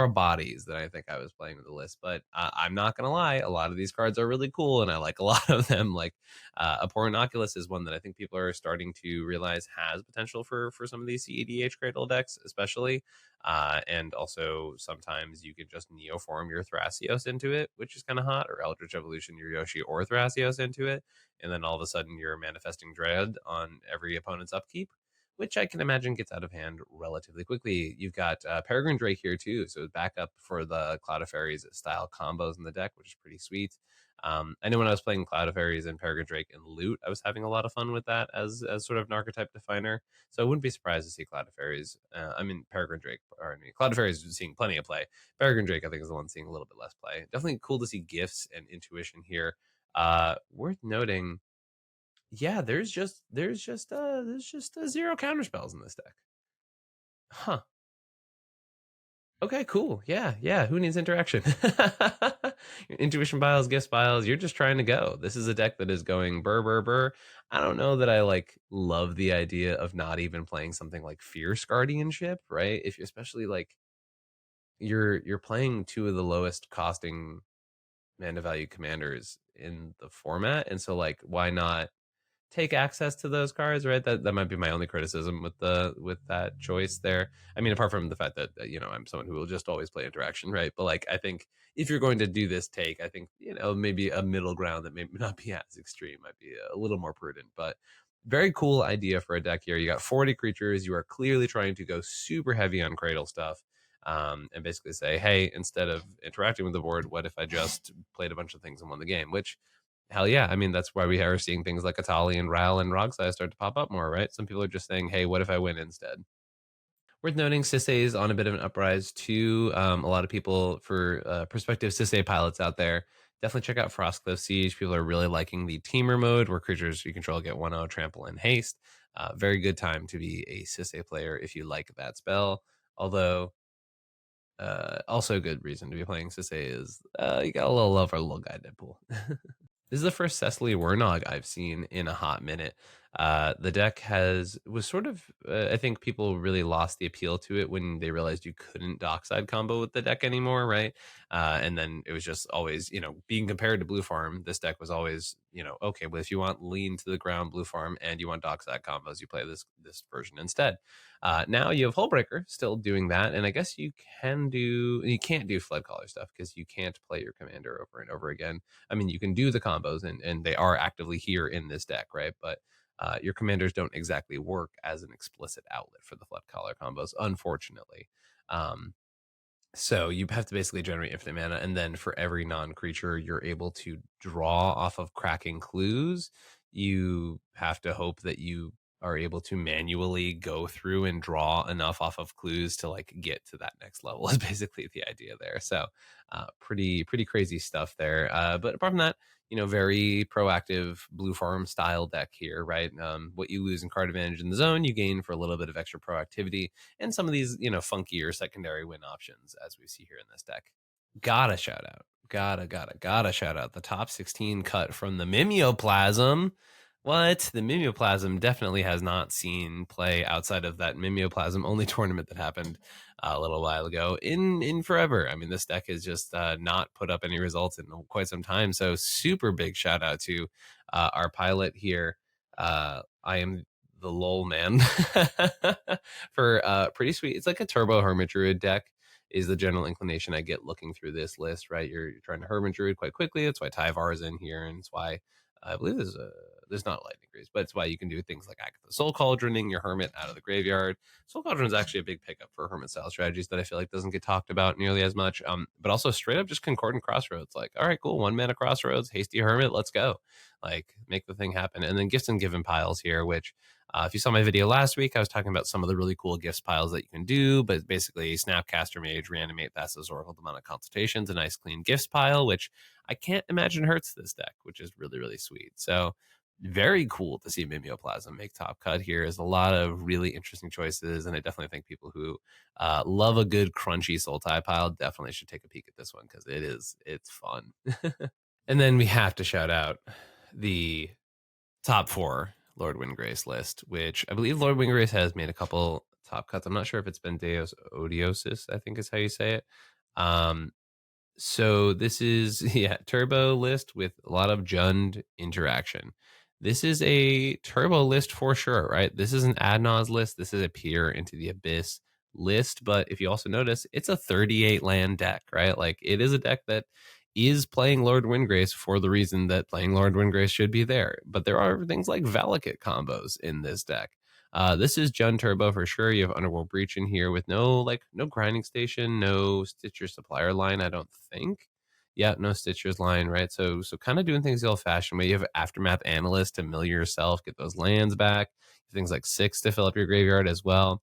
bodies than I think I was playing with the list. But I'm not gonna lie, a lot of these cards are really cool, and I like a lot of them. Like Abhorrent Oculus is one that I think people are starting to realize has potential for some of these CEDH Cradle decks, especially. And also sometimes you can just Neoform your Thrasios into it, which is kind of hot, or Eldritch Evolution your Yoshi or Thrasios into it, and then all of a sudden you're manifesting Dread on every opponent's upkeep, which I can imagine gets out of hand relatively quickly. You've got Peregrine Drake here too, so backup for the Cloud of Fairies style combos in the deck, which is pretty sweet. I know when I was playing Cloud of Fairies and Peregrine Drake and Loot, I was having a lot of fun with that as sort of an archetype definer. So I wouldn't be surprised to see Cloud of Fairies. Peregrine Drake, Cloud of Fairies is seeing plenty of play. Peregrine Drake, I think, is the one seeing a little bit less play. Definitely cool to see Gifts and Intuition here. Worth noting, yeah, there's just 0 counter spells in this deck. Huh. Okay, cool. Yeah. Who needs interaction? Intuition piles, gifts piles. You're just trying to go. This is a deck that is going burr. I don't know that I like love the idea of not even playing something like Fierce Guardianship, right? If you especially like you're playing 2 of the lowest costing mana value commanders in the format, and so like why not take access to those cards, right? That might be my only criticism with that choice there. I mean, apart from the fact that I'm someone who will just always play interaction, right? But like, I think if you're going to do this take, I think maybe a middle ground that may not be as extreme might be a little more prudent. But very cool idea for a deck here. You got 40 creatures. You are clearly trying to go super heavy on Cradle stuff. And basically say, hey, instead of interacting with the board, what if I just played a bunch of things and won the game? Which Hell yeah. I mean, that's why we are seeing things like Atali and Ral and Rogsai start to pop up more, right? Some people are just saying, hey, what if I win instead? Worth noting, Sisay is on a bit of an uprise too. A lot of people, for prospective Sisay pilots out there, definitely check out Frostcliff Siege. People are really liking the teamer mode where creatures you control get 1-0, trample, and haste. Very good time to be a Sisay player if you like that spell. Although, also a good reason to be playing Sisay is you got a little love for a little guy Deadpool. This is the first Cecily Wernog I've seen in a hot minute. The deck was sort of I think people really lost the appeal to it when they realized you couldn't dockside combo with the deck anymore, right? And then it was just always, being compared to Blue Farm, this deck was always, okay, well if you want lean to the ground Blue Farm and you want dockside combos, you play this version instead. Now you have Hullbreaker still doing that, and I guess you can't do Flood Caller stuff because you can't play your commander over and over again. I mean, you can do the combos, and they are actively here in this deck, right? But your commanders don't exactly work as an explicit outlet for the Flood Caller combos, unfortunately. Um, so you have to basically generate infinite mana, and then for every non-creature you're able to draw off of cracking clues, you have to hope that you are able to manually go through and draw enough off of clues to like get to that next level is basically the idea there. So pretty crazy stuff there. But apart from that, very proactive blue farm style deck here, right? What you lose in card advantage in the zone, you gain for a little bit of extra proactivity and some of these, funkier secondary win options as we see here in this deck. Gotta shout out. Gotta shout out the top 16 cut from the Mimeoplasm. What? The Mimeoplasm definitely has not seen play outside of that Mimeoplasm only tournament that happened a little while ago in forever. I mean, this deck has just not put up any results in quite some time. So super big shout out to our pilot here. I am the lol man for pretty sweet. It's like a turbo hermit druid deck is the general inclination I get looking through this list, right? You're trying to hermit druid quite quickly. That's why Tyvar is in here, and it's why I believe there's not lightning greaves, but it's why you can do things like Agatha Soul Cauldroning your hermit out of the graveyard. Soul Cauldron is actually a big pickup for hermit style strategies that I feel like doesn't get talked about nearly as much. But also straight up just Concordant Crossroads. Like, all right, cool, 1 mana Crossroads, hasty hermit, let's go. Like, make the thing happen. And then gifts and given piles here, which if you saw my video last week, I was talking about some of the really cool gifts piles that you can do, but basically Snapcaster Mage, Reanimate, Thassa's Oracle, Demonic Consultations, a nice clean gifts pile, which I can't imagine hurts this deck, which is really, really sweet. So very cool to see Mimeoplasm make top cut here. There's a lot of really interesting choices, and I definitely think people who love a good crunchy soul tie pile definitely should take a peek at this one because it's fun. And then we have to shout out the top 4 Lord Windgrace list, which I believe Lord Windgrace has made a couple top cuts. I'm not sure if it's been Deus Odiosis, I think is how you say it. So this is turbo list with a lot of Jund interaction. This is a turbo list for sure, right? This is an Adnaz list. This is a Peer into the Abyss list, but if you also notice, it's a 38 land deck, right? Like it is a deck that is playing Lord Windgrace for the reason that playing Lord Windgrace should be there. But there are things like Valakut combos in this deck. This is Jund Turbo for sure. You have Underworld Breach in here with no grinding station, no Stitcher supplier line, I don't think. Yeah, no Stitcher's line, right? So kind of doing things the old fashioned way. You have Aftermath Analyst to mill yourself, get those lands back. Things like 6 to fill up your graveyard as well.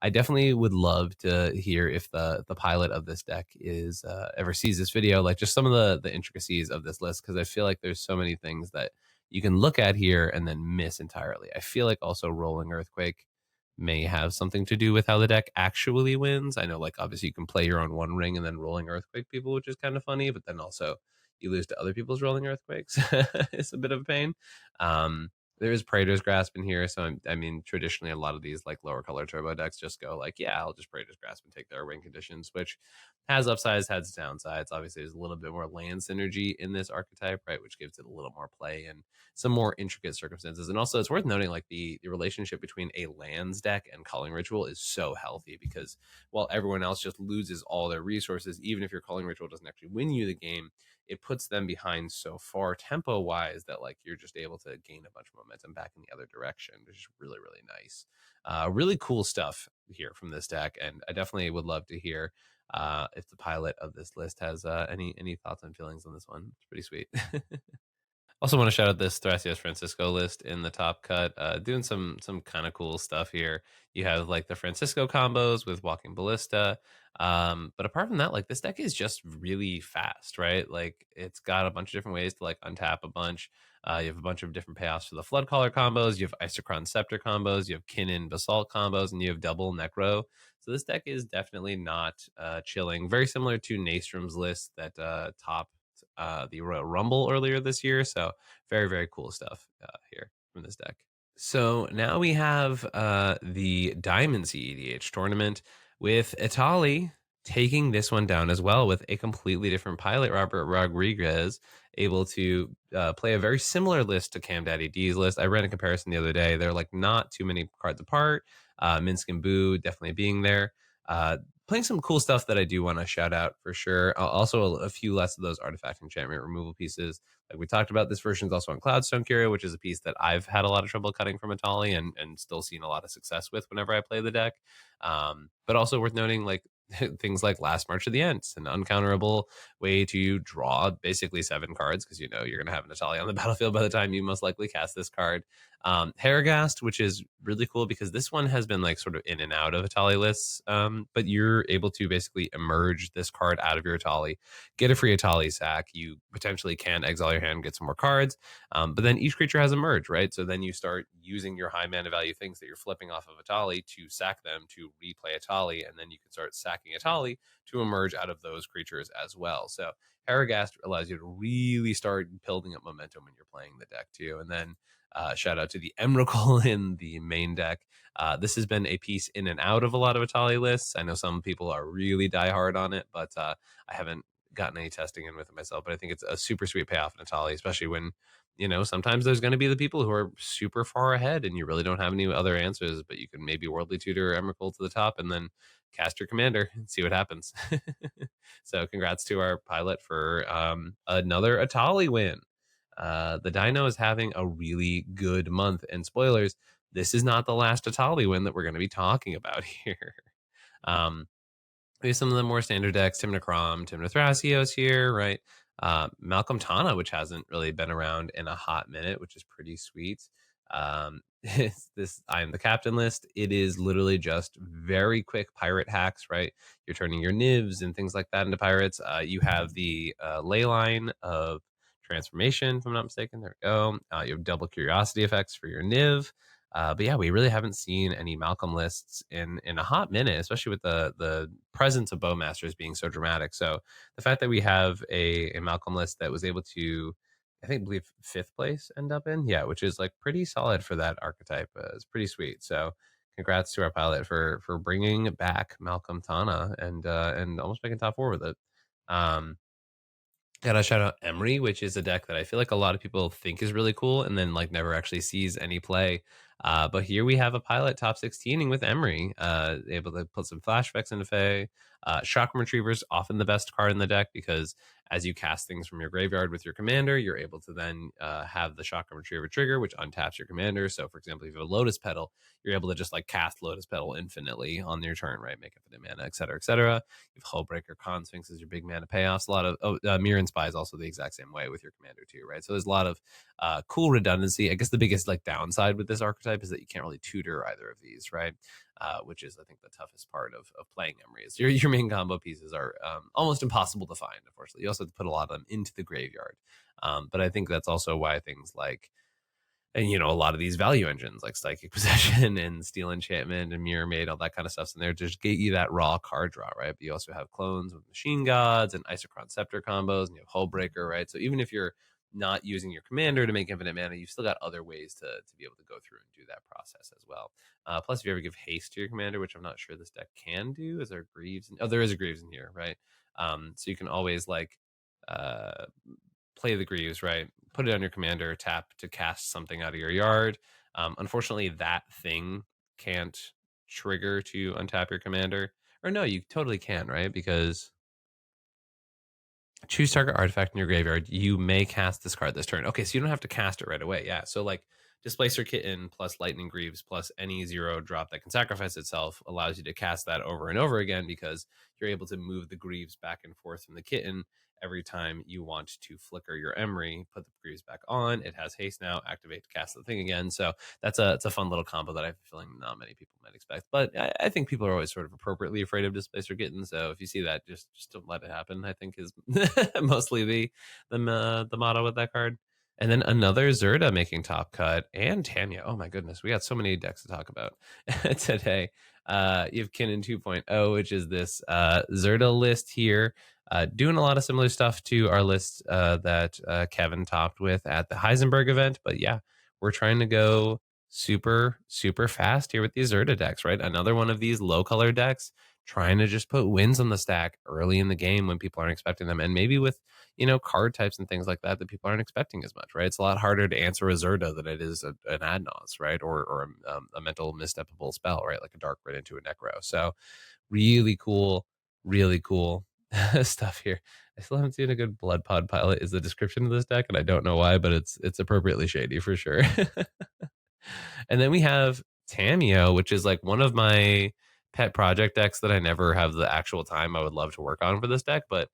I definitely would love to hear if the pilot of this deck is ever sees this video, like just some of the intricacies of this list, because I feel like there's so many things that you can look at here and then miss entirely. I feel like also Rolling Earthquake may have something to do with how the deck actually wins. I know, like obviously you can play your own One Ring and then Rolling Earthquake people, which is kind of funny, but then also you lose to other people's Rolling Earthquakes. It's a bit of a pain. There is Praetor's Grasp in here, so I mean, traditionally a lot of these like lower color turbo decks just go like, yeah, I'll just Praetor's Grasp and take their win conditions, which has upsides, has downsides. Obviously, there's a little bit more land synergy in this archetype, right, which gives it a little more play and some more intricate circumstances. And also, it's worth noting like the relationship between a lands deck and Calling Ritual is so healthy because while everyone else just loses all their resources, even if your Calling Ritual doesn't actually win you the game, it puts them behind so far tempo wise that like you're just able to gain a bunch of momentum back in the other direction, which is really, really nice. Really cool stuff here from this deck, and I definitely would love to hear if the pilot of this list has any thoughts and feelings on this one. It's pretty sweet. Also want to shout out this Thrasios Francisco list in the top cut, doing some kind of cool stuff here. You have like the Francisco combos with Walking Ballista, but apart from that, like this deck is just really fast, right? Like it's got a bunch of different ways to like untap a bunch. You have a bunch of different payoffs for the Flood Caller combos. You have Isochron Scepter combos. You have Kinnan Basalt combos, and you have double Necro. So this deck is definitely not chilling. Very similar to Nastrom's list that top the Royal Rumble earlier this year. So very, very cool stuff here from this deck. So now we have the Diamond cEDH tournament with Atali taking this one down as well with a completely different pilot, Robert Rodriguez, able to play a very similar list to Cam Daddy D's list. I ran a comparison the other day. They're like not too many cards apart. Minsk and Boo definitely being there. Uh, Playing some cool stuff that I do want to shout out for sure. Also, a few less of those artifact enchantment removal pieces. Like we talked about, this version is also on Cloudstone Curio, which is a piece that I've had a lot of trouble cutting from Atali and still seen a lot of success with whenever I play the deck. But also worth noting, like things like Last March of the Ents, an uncounterable way to draw basically 7 cards because you know you're going to have an Atali on the battlefield by the time you most likely cast this card. Haragast, which is really cool because this one has been like sort of in and out of Atali lists, but you're able to basically emerge this card out of your Atali, get a free Atali sack. You potentially can exile your hand, get some more cards, but then each creature has a merge, right? So then you start using your high mana value things that you're flipping off of Atali to sack them to replay Atali, and then you can start sacking Atali to emerge out of those creatures as well. So Haragast allows you to really start building up momentum when you're playing the deck too, and then shout out to the Emrakul in the main deck. This has been a piece in and out of a lot of Atali lists. I know some people are really diehard on it, but I haven't gotten any testing in with it myself. But I think it's a super sweet payoff in Atali, especially when, you know, sometimes there's going to be the people who are super far ahead and you really don't have any other answers, but you can maybe Worldly Tutor Emrakul to the top and then cast your commander and see what happens. So congrats to our pilot for another Atali win. The Dino is having a really good month. And spoilers, this is not the last Atali win that we're going to be talking about here. Um, Maybe some of the more standard decks, Timna Crom, Timna Thrasios here, right? Malcolm Tana, which hasn't really been around in a hot minute, which is pretty sweet. This I am the captain list. It is literally just very quick pirate hacks, right? You're turning your nibs and things like that into pirates. You have the ley line of transformation, if I'm not mistaken. There we go. You have double curiosity effects for your niv. But yeah, we really haven't seen any Malcolm lists in a hot minute, especially with the presence of Bowmasters being so dramatic. So the fact that we have a Malcolm list that was able to, believe 5th place end up in, yeah, which is like pretty solid for that archetype. It's pretty sweet. So congrats to our pilot for bringing back Malcolm Tana and almost making top 4 with it. Gotta shout out Emery, which is a deck that I feel like a lot of people think is really cool and then like never actually sees any play. But here we have a pilot top 16ing with Emery, able to put some flashbacks into Fae. Chakram Retriever's often the best card in the deck because as you cast things from your graveyard with your commander, you're able to then have the Chakram Retriever trigger, which untaps your commander. So, for example, if you have a Lotus Petal, you're able to just like cast Lotus Petal infinitely on your turn, right? Make infinite mana, et cetera, et cetera. You have Hullbreaker, Con Sphinx as your big mana payoffs. A lot of Mirren Spy is also the exact same way with your commander too, right? So there's a lot of cool redundancy. I guess the biggest like downside with this archetype is that you can't really tutor either of these, right? Which is I think the toughest part of playing Emery is your main combo pieces are almost impossible to find. Unfortunately, you also have to put a lot of them into the graveyard. But I think that's also why things like, and you know, a lot of these value engines like Psychic Possession and Steel Enchantment and Mirror Maid, all that kind of stuff's in there to just get you that raw card draw, right? But you also have clones with Machine Gods and Isochron Scepter combos, and you have Hullbreaker, right? So even if you're not using your commander to make infinite mana, you've still got other ways to be able to go through and do that process as well. Plus, if you ever give haste to your commander, which I'm not sure this deck can do, is there Greaves? Oh, there is a Greaves in here, right? So you can always like uh, play the Greaves, right? Put it on your commander, tap to cast something out of your yard. Unfortunately, that thing can't trigger to untap your commander. Or no, you totally can, right? Because choose target artifact in your graveyard. You may cast this card this turn. Okay, so you don't have to cast it right away. Yeah, so like Displacer Kitten plus Lightning Greaves plus any 0 drop that can sacrifice itself allows you to cast that over and over again because you're able to move the Greaves back and forth from the Kitten every time you want to flicker your Emery, put the greaves back on. It has haste now, activate to cast the thing again. So it's a fun little combo that I have a feeling not many people might expect. But I think people are always sort of appropriately afraid of Displacer Kitten. So if you see that, just don't let it happen, I think is mostly the motto with that card. And then another Zerda making top cut, and Tanya. Oh my goodness, we got so many decks to talk about today. You have Kinnan 2.0, which is this Zerda list here, doing a lot of similar stuff to our list that Kevin topped with at the Heisenberg event. But yeah, we're trying to go super fast here with these Zerda decks, right? Another one of these low color decks, trying to just put wins on the stack early in the game when people aren't expecting them, and maybe with card types and things like that people aren't expecting as much, right? It's a lot harder to answer a Zerda than it is an Adnos, right? Or a mental missteppable spell, right? Like a Dark Rid into a Necro. So really cool stuff here. I still haven't seen a good Blood Pod pilot is the description of this deck, and I don't know why, but it's appropriately shady for sure. And then we have Tamio, which is like one of my pet project decks that I never have the actual time I would love to work on for this deck, but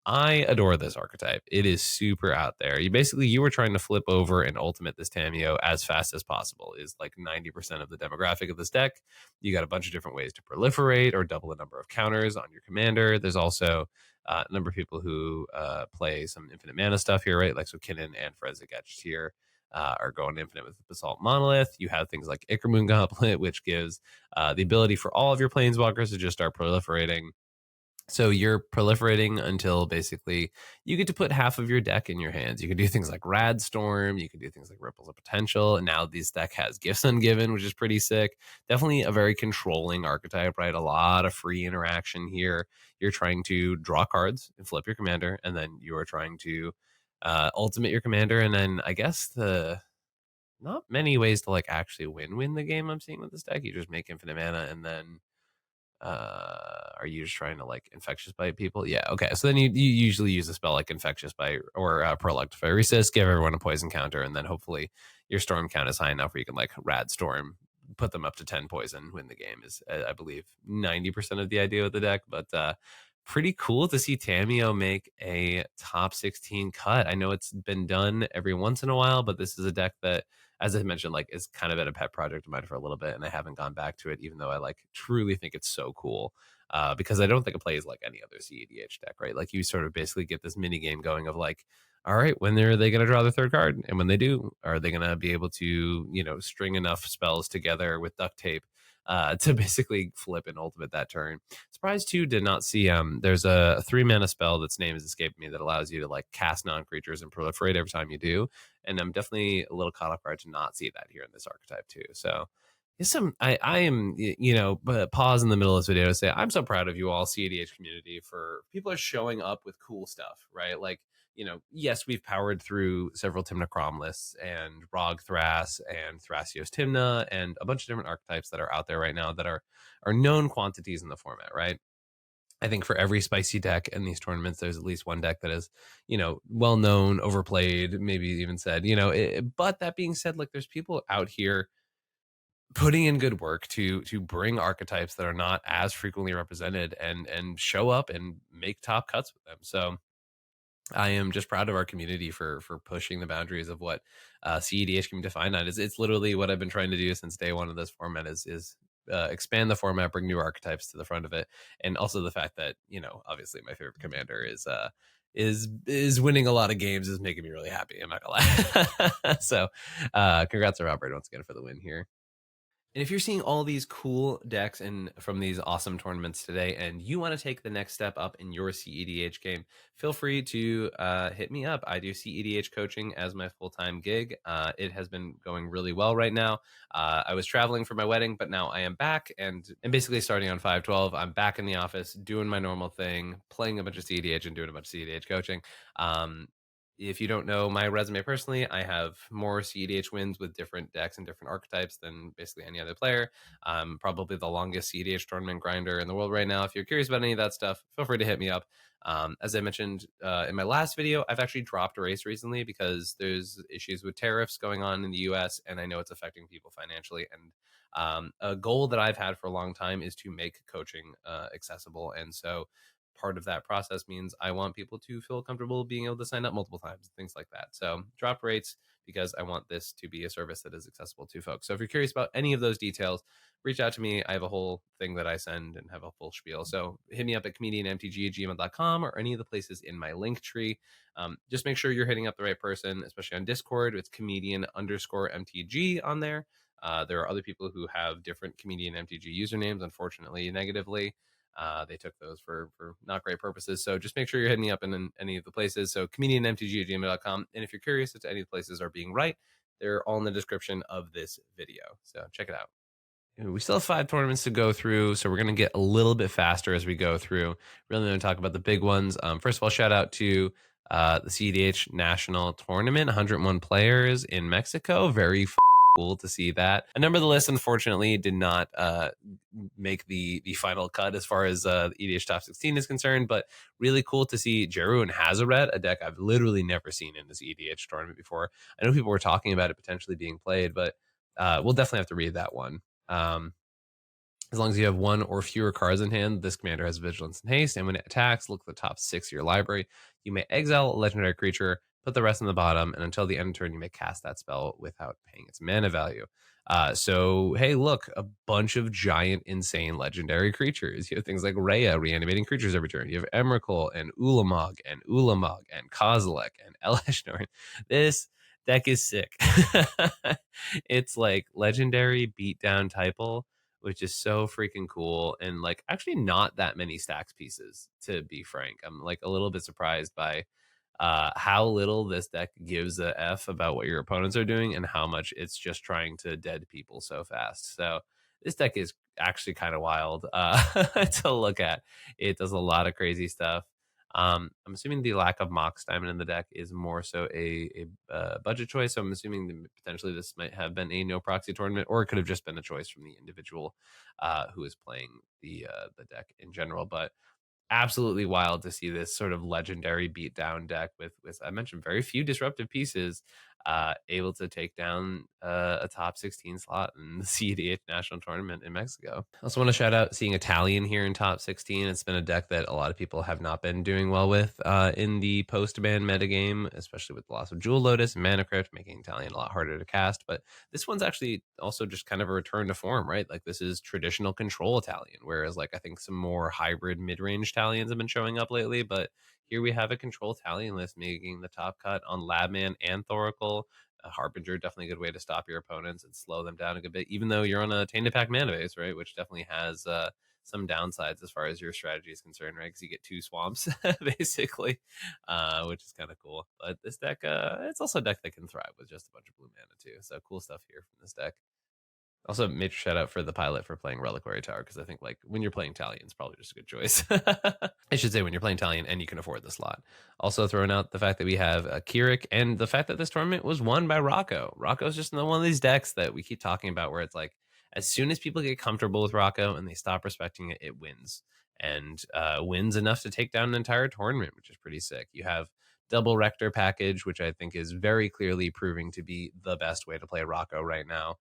I adore this archetype. It is super out there. You were trying to flip over and ultimate this Tamio as fast as possible is like 90% of the demographic of this deck. You got a bunch of different ways to proliferate or double the number of counters on your commander. There's also a number of people who play some infinite mana stuff here, right? Like so Kinnan and Frezzik Etched here are going infinite with the Basalt Monolith. You have things like Ickermoon Goblet, which gives the ability for all of your planeswalkers to just start proliferating. So you're proliferating until basically you get to put half of your deck in your hands. You can do things like Rad Storm, you can do things like Ripples of Potential, and now this deck has Gifts Ungiven, which is pretty sick. Definitely a very controlling archetype, right? A lot of free interaction here. You're trying to draw cards and flip your commander, and then you are trying to ultimate your commander, and then I guess the not many ways to like actually win the game I'm seeing with this deck. You just make infinite mana and then are you just trying to like infectious bite people? Yeah, okay. So then you usually use a spell like infectious bite or prolect fire resist, give everyone a poison counter, and then hopefully your storm count is high enough where you can like rad storm, put them up to 10 poison, win the game is I believe 90% of the idea with the deck. But pretty cool to see Tamio make a top 16 cut. I know it's been done every once in a while, but this is a deck that, as I mentioned, like is kind of been a pet project of mine for a little bit, and I haven't gone back to it, even though I like truly think it's so cool. Because I don't think it plays like any other cEDH deck, right? Like you sort of basically get this mini game going of like, all right, when are they going to draw the third card? And when they do, are they going to be able to, string enough spells together with duct tape to basically flip and ultimate that turn? Surprised too, did not see there's a 3-mana spell that's name has escaped me that allows you to like cast non-creatures and proliferate every time you do. And I'm definitely a little caught off guard to not see that here in this archetype too. So I am, but pause in the middle of this video to say I'm so proud of you all, cEDH community, for people are showing up with cool stuff, right? Like, yes, we've powered through several Timna Crom lists and Rog Thras and Thrasios Timna and a bunch of different archetypes that are out there right now that are known quantities in the format, right? I think for every spicy deck in these tournaments, there's at least one deck that is, well known, overplayed, maybe even said, but that being said, like there's people out here putting in good work to bring archetypes that are not as frequently represented and show up and make top cuts with them. So I am just proud of our community for pushing the boundaries of what cEDH can be defined on. It's literally what I've been trying to do since day one of this format is expand the format, bring new archetypes to the front of it, and also the fact that obviously my favorite commander is winning a lot of games is making me really happy. I'm not gonna lie. So congrats to Robert once again for the win here. And if you're seeing all these cool decks and from these awesome tournaments today, and you want to take the next step up in your cEDH game, feel free to hit me up. I do cEDH coaching as my full-time gig. It has been going really well right now. I was traveling for my wedding, but now I am back and basically starting on 5/12. I'm back in the office doing my normal thing, playing a bunch of cEDH and doing a bunch of cEDH coaching. If you don't know my resume personally, I have more cEDH wins with different decks and different archetypes than basically any other player. I'm probably the longest cEDH tournament grinder in the world right now. If you're curious about any of that stuff, feel free to hit me up. As I mentioned in my last video, I've actually dropped a race recently because there's issues with tariffs going on in the US, and I know it's affecting people financially. And a goal that I've had for a long time is to make coaching accessible. And so part of that process means I want people to feel comfortable being able to sign up multiple times, things like that. So drop rates, because I want this to be a service that is accessible to folks. So if you're curious about any of those details, reach out to me. I have a whole thing that I send and have a full spiel. So hit me up at comedianmtg@gmail.com or any of the places in my link tree. Just make sure you're hitting up the right person, especially on Discord. It's comedian_MTG on there. There are other people who have different comedian MTG usernames, unfortunately, negatively. They took those for not great purposes. So just make sure you're hitting me up in any of the places. So comedianmtg@gmail.com. And if you're curious if any of the places are being right, they're all in the description of this video. So check it out. We still have 5 tournaments to go through, so we're going to get a little bit faster as we go through. Really going to talk about the big ones. First of all, shout out to the cEDH National Tournament, 101 players in Mexico. Very cool to see that. A number of the lists, unfortunately, did not make the final cut as far as the EDH Top 16 is concerned, but really cool to see Jeru and Hazaret, a deck I've literally never seen in this EDH tournament before. I know people were talking about it potentially being played, but we'll definitely have to read that one. As long as you have 1 or fewer cards in hand, this commander has vigilance and haste, and when it attacks, look at the top 6 of your library. You may exile a legendary creature, put the rest in the bottom, and until the end of turn, you may cast that spell without paying its mana value. So, hey, look, a bunch of giant, insane legendary creatures. You have things like Rhea, reanimating creatures every turn. You have Emrakul and Ulamog and Kozilek and Eleshnorn. This deck is sick. It's like legendary beatdown typal, which is so freaking cool, and like actually not that many stacks pieces, to be frank. I'm like a little bit surprised by how little this deck gives a F about what your opponents are doing and how much it's just trying to dead people so fast. So this deck is actually kind of wild to look at. It does a lot of crazy stuff. I'm assuming the lack of Mox Diamond in the deck is more so a budget choice. So I'm assuming that potentially this might have been a no proxy tournament, or it could have just been a choice from the individual who is playing the deck in general. But absolutely wild to see this sort of legendary beatdown deck with I mentioned very few disruptive pieces, able to take down a top 16 slot in the cEDH national tournament in Mexico. I also want to shout out seeing Atali in here in top 16. It's been a deck that a lot of people have not been doing well with in the post-ban metagame, especially with the loss of Jewel Lotus and Mana Crypt, making Italian a lot harder to cast. But this one's actually also just kind of a return to form, right? Like this is traditional control Italian, whereas like I think some more hybrid mid-range Italians have been showing up lately. But here we have a control Italian list making the top cut on Labman and Thoracle. A Harbinger, definitely a good way to stop your opponents and slow them down a good bit, even though you're on a Tainted Pack mana base, right? Which definitely has some downsides as far as your strategy is concerned, right? Because you get 2 swamps basically, which is kind of cool. But this deck, it's also a deck that can thrive with just a bunch of blue mana too. So cool stuff here from this deck. Also, major shout out for the pilot for playing Reliquary Tower, because I think like when you're playing Talion, it's probably just a good choice. I should say when you're playing Talion and you can afford the slot. Also throwing out the fact that we have Keurig, and the fact that this tournament was won by Rocco. Rocco's just one of these decks that we keep talking about where it's like as soon as people get comfortable with Rocco and they stop respecting it, it wins. And wins enough to take down an entire tournament, which is pretty sick. You have Double Rector package, which I think is very clearly proving to be the best way to play Rocco right now.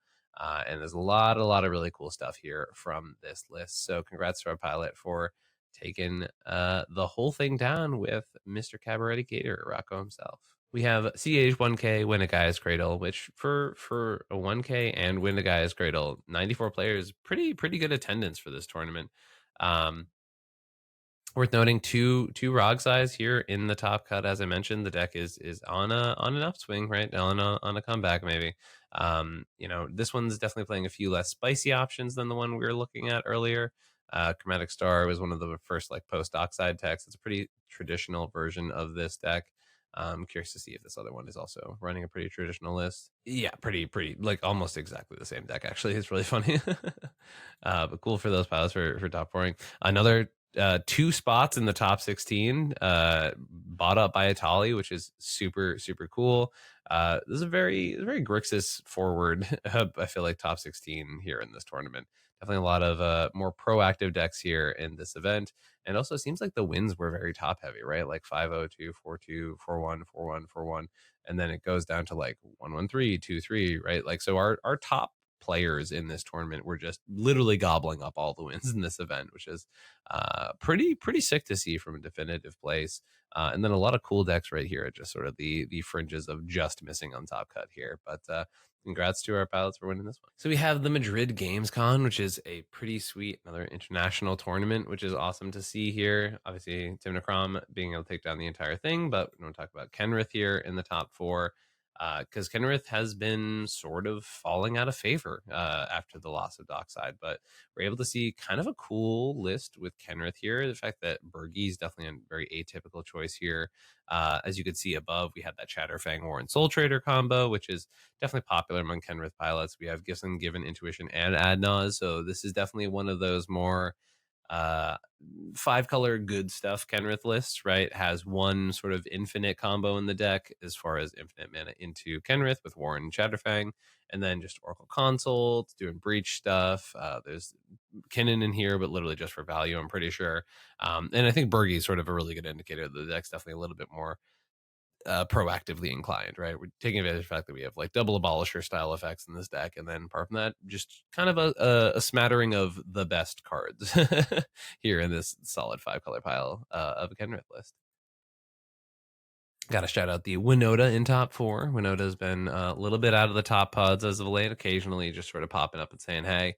And there's a lot of really cool stuff here from this list. So congrats to our pilot for taking the whole thing down with Mr. Cabaret Gator, Rocco himself. We have CH 1K, Win a Guy's Cradle, which for a 1K and Win a Guy's Cradle, 94 players, pretty good attendance for this tournament. Worth noting, two ROG size here in the top cut. As I mentioned, the deck is on an upswing, right? On a comeback, maybe. You know, this one's definitely playing a few less spicy options than the one we were looking at earlier. Chromatic Star was one of the first like post Dockside decks. It's a pretty traditional version of this deck. I'm curious to see if this other one is also running a pretty traditional list. Yeah, pretty like almost exactly the same deck. Actually, it's really funny. But cool for those pilots for top pouring. Another 2 spots in the top 16 bought up by Atali, which is super cool. This is a very Grixis forward I feel like top 16 here in this tournament. Definitely a lot of more proactive decks here in this event, and also seems like the wins were very top heavy, right? Like 502 42 41 41 41, and then it goes down to like 113 2-3, right? Like so our top players in this tournament were just literally gobbling up all the wins in this event, which is pretty sick to see from a definitive place. And then a lot of cool decks right here at just sort of the fringes of just missing on top cut here. But congrats to our pilots for winning this one. So we have the Madrid Games Con, which is a pretty sweet, another international tournament, which is awesome to see here. Obviously, Tim Necrom being able to take down the entire thing, but we want to talk about Kenrith here in the top 4, because Kenrith has been sort of falling out of favor after the loss of Dockside, but we're able to see kind of a cool list with Kenrith here. The fact that Bergie is definitely a very atypical choice here. As you can see above, we have that Chatterfang Warren Soul Trader combo, which is definitely popular among Kenrith pilots. We have Gibson, Given, Intuition, and Adnaz. So this is definitely one of those more 5-color good stuff Kenrith lists, right? Has one sort of infinite combo in the deck as far as infinite mana into Kenrith with Warren and Chatterfang, and then just Oracle Console, doing breach stuff. There's Kinnan in here, but literally just for value, I'm pretty sure. And I think Bergie is sort of a really good indicator that the deck's definitely a little bit more proactively inclined, right? We're taking advantage of the fact that we have like double abolisher style effects in this deck, and then apart from that, just kind of a smattering of the best cards here in this solid 5-color pile of a Kenrith list. Got to shout out the Winota in top 4. Winota's been a little bit out of the top pods as of late, occasionally just sort of popping up and saying, hey.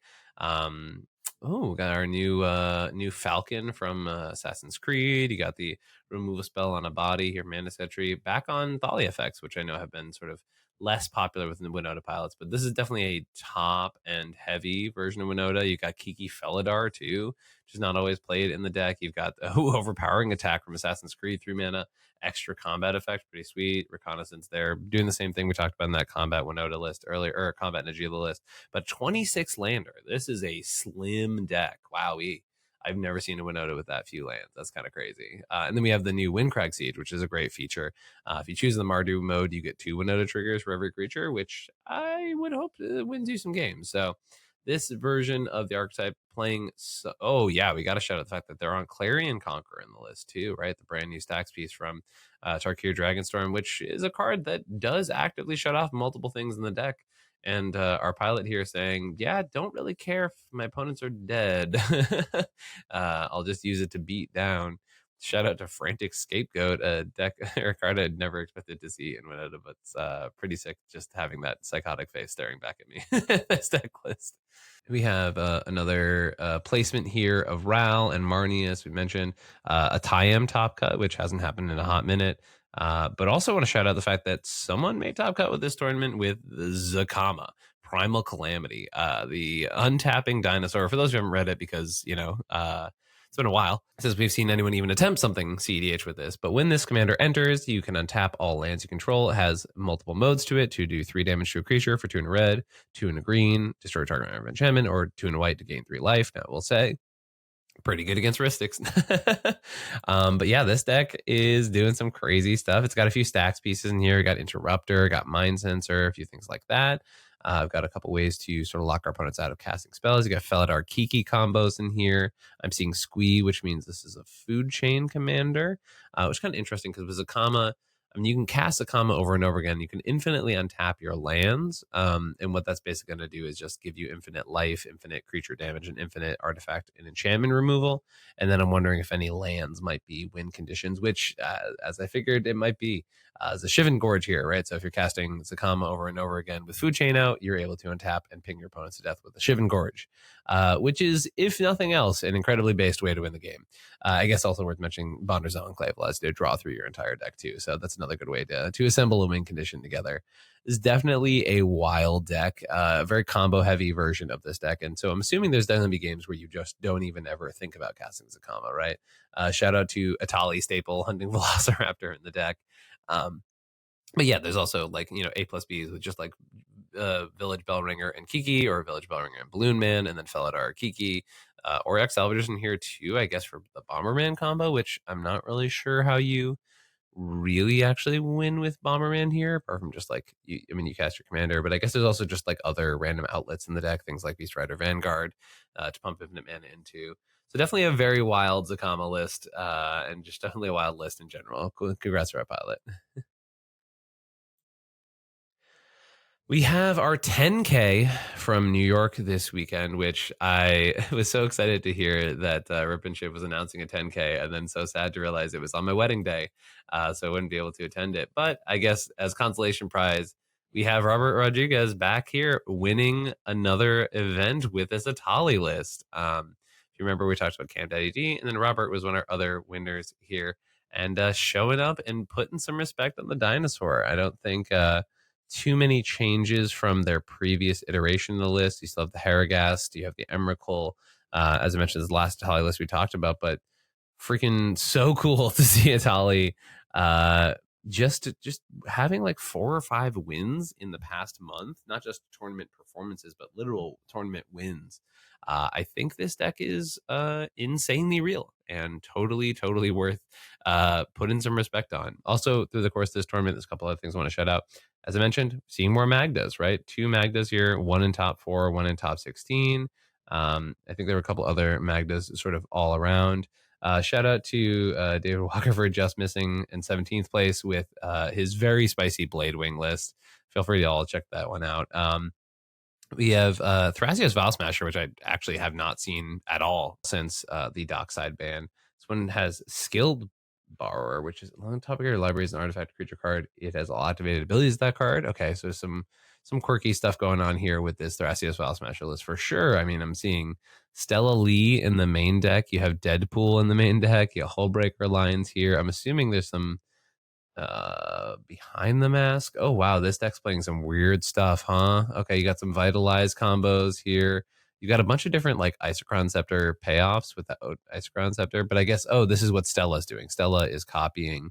We got our new Falcon from Assassin's Creed. You got the removal spell on a body here, Mana Sentry, back on Thalia effects, which I know have been sort of less popular within the Winota pilots, but this is definitely a top and heavy version of Winota. You got Kiki Felidar too, which is not always played in the deck. You've got the overpowering attack from Assassin's Creed, 3 mana, extra combat effect, pretty sweet. Reconnaissance there, doing the same thing we talked about in that combat Winota list earlier, or combat Najeela list, but 26 lander. This is a slim deck. Wowee. I've never seen a Winota with that few lands. That's kind of crazy. And then we have the new Windcrag Siege, which is a great feature. If you choose the Mardu mode, you get 2 Winota triggers for every creature, which I would hope wins you some games. So this version of the archetype playing. Oh, yeah, we got to shout out the fact that they're on Clarion Conqueror in the list, too, right? The brand new stacks piece from Tarkir Dragonstorm, which is a card that does actively shut off multiple things in the deck. And our pilot here saying, yeah, don't really care if my opponents are dead. I'll just use it to beat down. Shout out to Frantic Scapegoat, a deck or a card I'd never expected to see in Winota, but it's pretty sick just having that psychotic face staring back at me. This deck list. We have another placement here of Ral and Marnie, as we mentioned, a Tayam top cut, which hasn't happened in a hot minute. But also want to shout out the fact that someone made top cut with this tournament with Zakama, Primal Calamity, the untapping dinosaur. For those who haven't read it, because, it's been a while since we've seen anyone even attempt something cEDH with this. But when this commander enters, you can untap all lands you control. It has multiple modes to it to do 3 damage to a creature for 2 in a red, 2 in a green, destroy target of enchantment, or 2 in a white to gain 3 life. Now, we'll say pretty good against Ristics. But yeah, this deck is doing some crazy stuff. It's got a few stacks pieces in here. Got Interrupter, got Mind Sensor, a few things like that. I've got a couple ways to sort of lock our opponents out of casting spells. You got Felidar Kiki combos in here. I'm seeing Squee, which means this is a food chain commander, which is kind of interesting because with Zakama, I mean, you can cast Zakama over and over again. You can infinitely untap your lands. And what that's basically going to do is just give you infinite life, infinite creature damage, and infinite artifact and enchantment removal. And then I'm wondering if any lands might be win conditions, which, as I figured, it might be. As a Shivan Gorge here, right? So if you're casting Zakama over and over again with Food Chain out, you're able to untap and ping your opponents to death with a Shivan Gorge, which is, if nothing else, an incredibly based way to win the game. I guess also worth mentioning, Bonder's Enclave allows you to draw through your entire deck too. So that's another good way to assemble a win condition together. Is definitely a wild deck, a very combo heavy version of this deck. And so I'm assuming there's definitely be games where you just don't even ever think about casting Zakama, right? Shout out to Atali Staple Hunting Velociraptor in the deck. But yeah, there's also like, A+Bs with just like Village Bellringer and Kiki, or Village Bellringer and Balloon Man, and then Felidar Kiki, or Salvagers in here too, I guess, for the Bomberman combo, which I'm not really sure how you really actually win with Bomberman here, apart from just like, you cast your commander, but I guess there's also just like other random outlets in the deck, things like Beast Rider Vanguard to pump infinite mana into. So definitely a very wild Zakama list, and just definitely a wild list in general. Congrats to our pilot. We have our 10K from New York this weekend, which I was so excited to hear that Rip and Chip was announcing a 10K, and then so sad to realize it was on my wedding day, so I wouldn't be able to attend it. But I guess as consolation prize, we have Robert Rodriguez back here winning another event with this Atali list. If you remember, we talked about Camp Daddy D, and then Robert was one of our other winners here, and showing up and putting some respect on the dinosaur. I don't think too many changes from their previous iteration of the list. You still have the Haragast, you have the Emrakul. As I mentioned, this last Atali list we talked about, but freaking so cool to see Atali just having like 4 or 5 wins in the past month, not just tournament performances, but literal tournament wins. I think this deck is insanely real and totally worth putting some respect on. Also, through the course of this tournament, there's a couple other things I want to shout out. As I mentioned, seeing more Magdas, right? 2 Magdas here, one in top 4, one in top 16. I think there were a couple other Magdas sort of all around. Shout out to David Walker for just missing in 17th place with his very spicy Blade Wing list. Feel free to all check that one out. We have Thrasios Vow Smasher, which I actually have not seen at all since the Dockside ban. This one has Skilled Borrower, which is on the top of your library is an artifact creature card. It has all activated abilities, that card. Okay, so some quirky stuff going on here with this Thrasios Vow Smasher list for sure. I mean, I'm seeing Stella Lee in the main deck. You have Deadpool in the main deck. You have Hullbreaker Lines here. I'm assuming there's some behind the mask. Oh wow, this deck's playing some weird stuff, huh? Okay, you got some Vitalize combos here. You got a bunch of different like Isochron Scepter payoffs with the Isochron Scepter, but I guess this is what Stella's doing. Stella is copying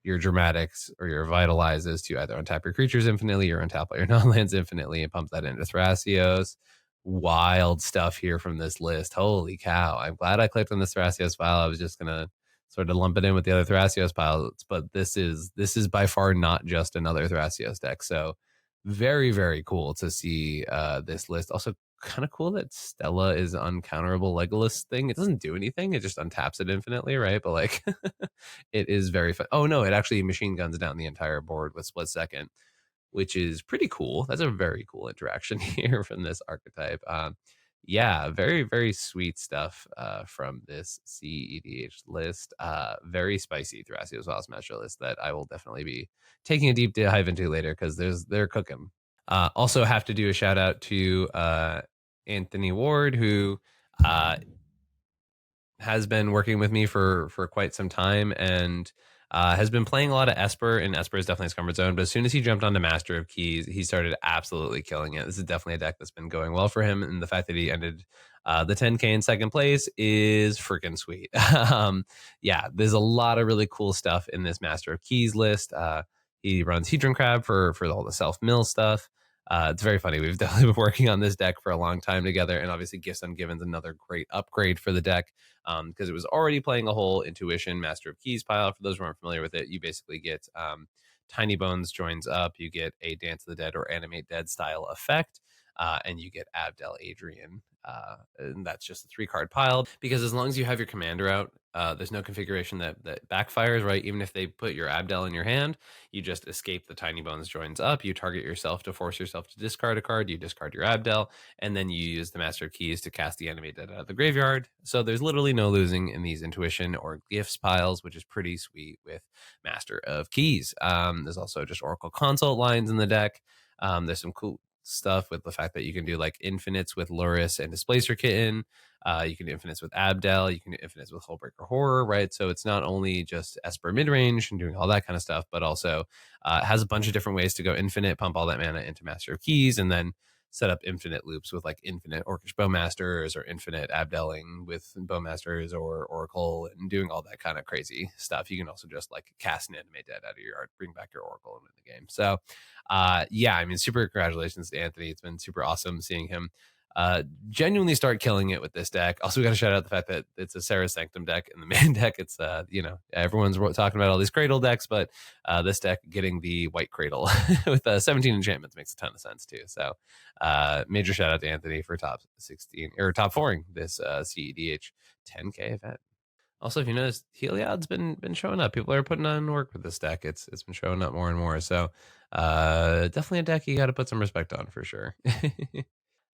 your dramatics or your vitalizes to either untap your creatures infinitely or untap all your non-lands infinitely and pump that into Thrasios. Wild stuff here from this list. Holy cow. I'm glad I clicked on the Thrasios file. I was just gonna sort of lump it in with the other Thrasios pilots, but this is by far not just another Thrasios deck. So very cool to see this list. Also kind of cool that Stella is uncounterable Legolas thing. It doesn't do anything. It just untaps it infinitely, right? But like it is very fun. Oh no, it actually machine guns down the entire board with split second, which is pretty cool. That's a very cool interaction here from this archetype. Yeah, very sweet stuff from this cEDH list. Very spicy Thrasios Wild Smasher list that I will definitely be taking a deep dive into later because they're cooking. Also have to do a shout out to Anthony Ward, who has been working with me for quite some time and has been playing a lot of Esper, and Esper is definitely his comfort zone. But as soon as he jumped onto Master of Keys, he started absolutely killing it. This is definitely a deck that's been going well for him, and the fact that he ended the 10K in second place is freaking sweet. Yeah, there's a lot of really cool stuff in this Master of Keys list. He runs Hedron Crab for all the self mill stuff. It's very funny. We've definitely been working on this deck for a long time together, and obviously Gifts Ungiven's another great upgrade for the deck because it was already playing a whole Intuition Master of Keys pile. For those who aren't familiar with it, you basically get Tiny Bones joins up, you get a Dance of the Dead or Animate Dead style effect, and you get Abdel Adrian. And that's just a 3-card pile because as long as you have your commander out, there's no configuration that backfires, right? Even if they put your Abdel in your hand, you just escape the Tiny Bones joins up, you target yourself to force yourself to discard a card, you discard your Abdel, and then you use the Master of Keys to cast the Animate Dead out of the graveyard. So there's literally no losing in these Intuition or Gifts piles, which is pretty sweet with Master of Keys. There's also just Oracle Consult lines in the deck. There's some cool stuff with the fact that you can do like infinites with Luris and Displacer Kitten. You can do infinites with Abdel. You can do infinites with Hullbreaker Horror, right? So it's not only just Esper midrange and doing all that kind of stuff, but also has a bunch of different ways to go infinite, pump all that mana into Master of Keys, and then set up infinite loops with like infinite Orcish Bowmasters or infinite Abdeling with Bowmasters or Oracle and doing all that kind of crazy stuff. You can also just like cast an Animate Dead out of your yard, bring back your Oracle and win the game. So yeah, I mean, super congratulations to Anthony. It's been super awesome seeing him genuinely start killing it with this deck. Also, we got to shout out the fact that it's a Sarah Sanctum deck in the main deck. It's everyone's talking about all these Cradle decks, but this deck getting the White Cradle with 17 enchantments makes a ton of sense too. So major shout out to Anthony for top 16 or top 4ing this cEDH 10K event. Also, if you notice, Heliod's been showing up. People are putting on work with this deck. It's been showing up more and more. So definitely a deck you got to put some respect on for sure.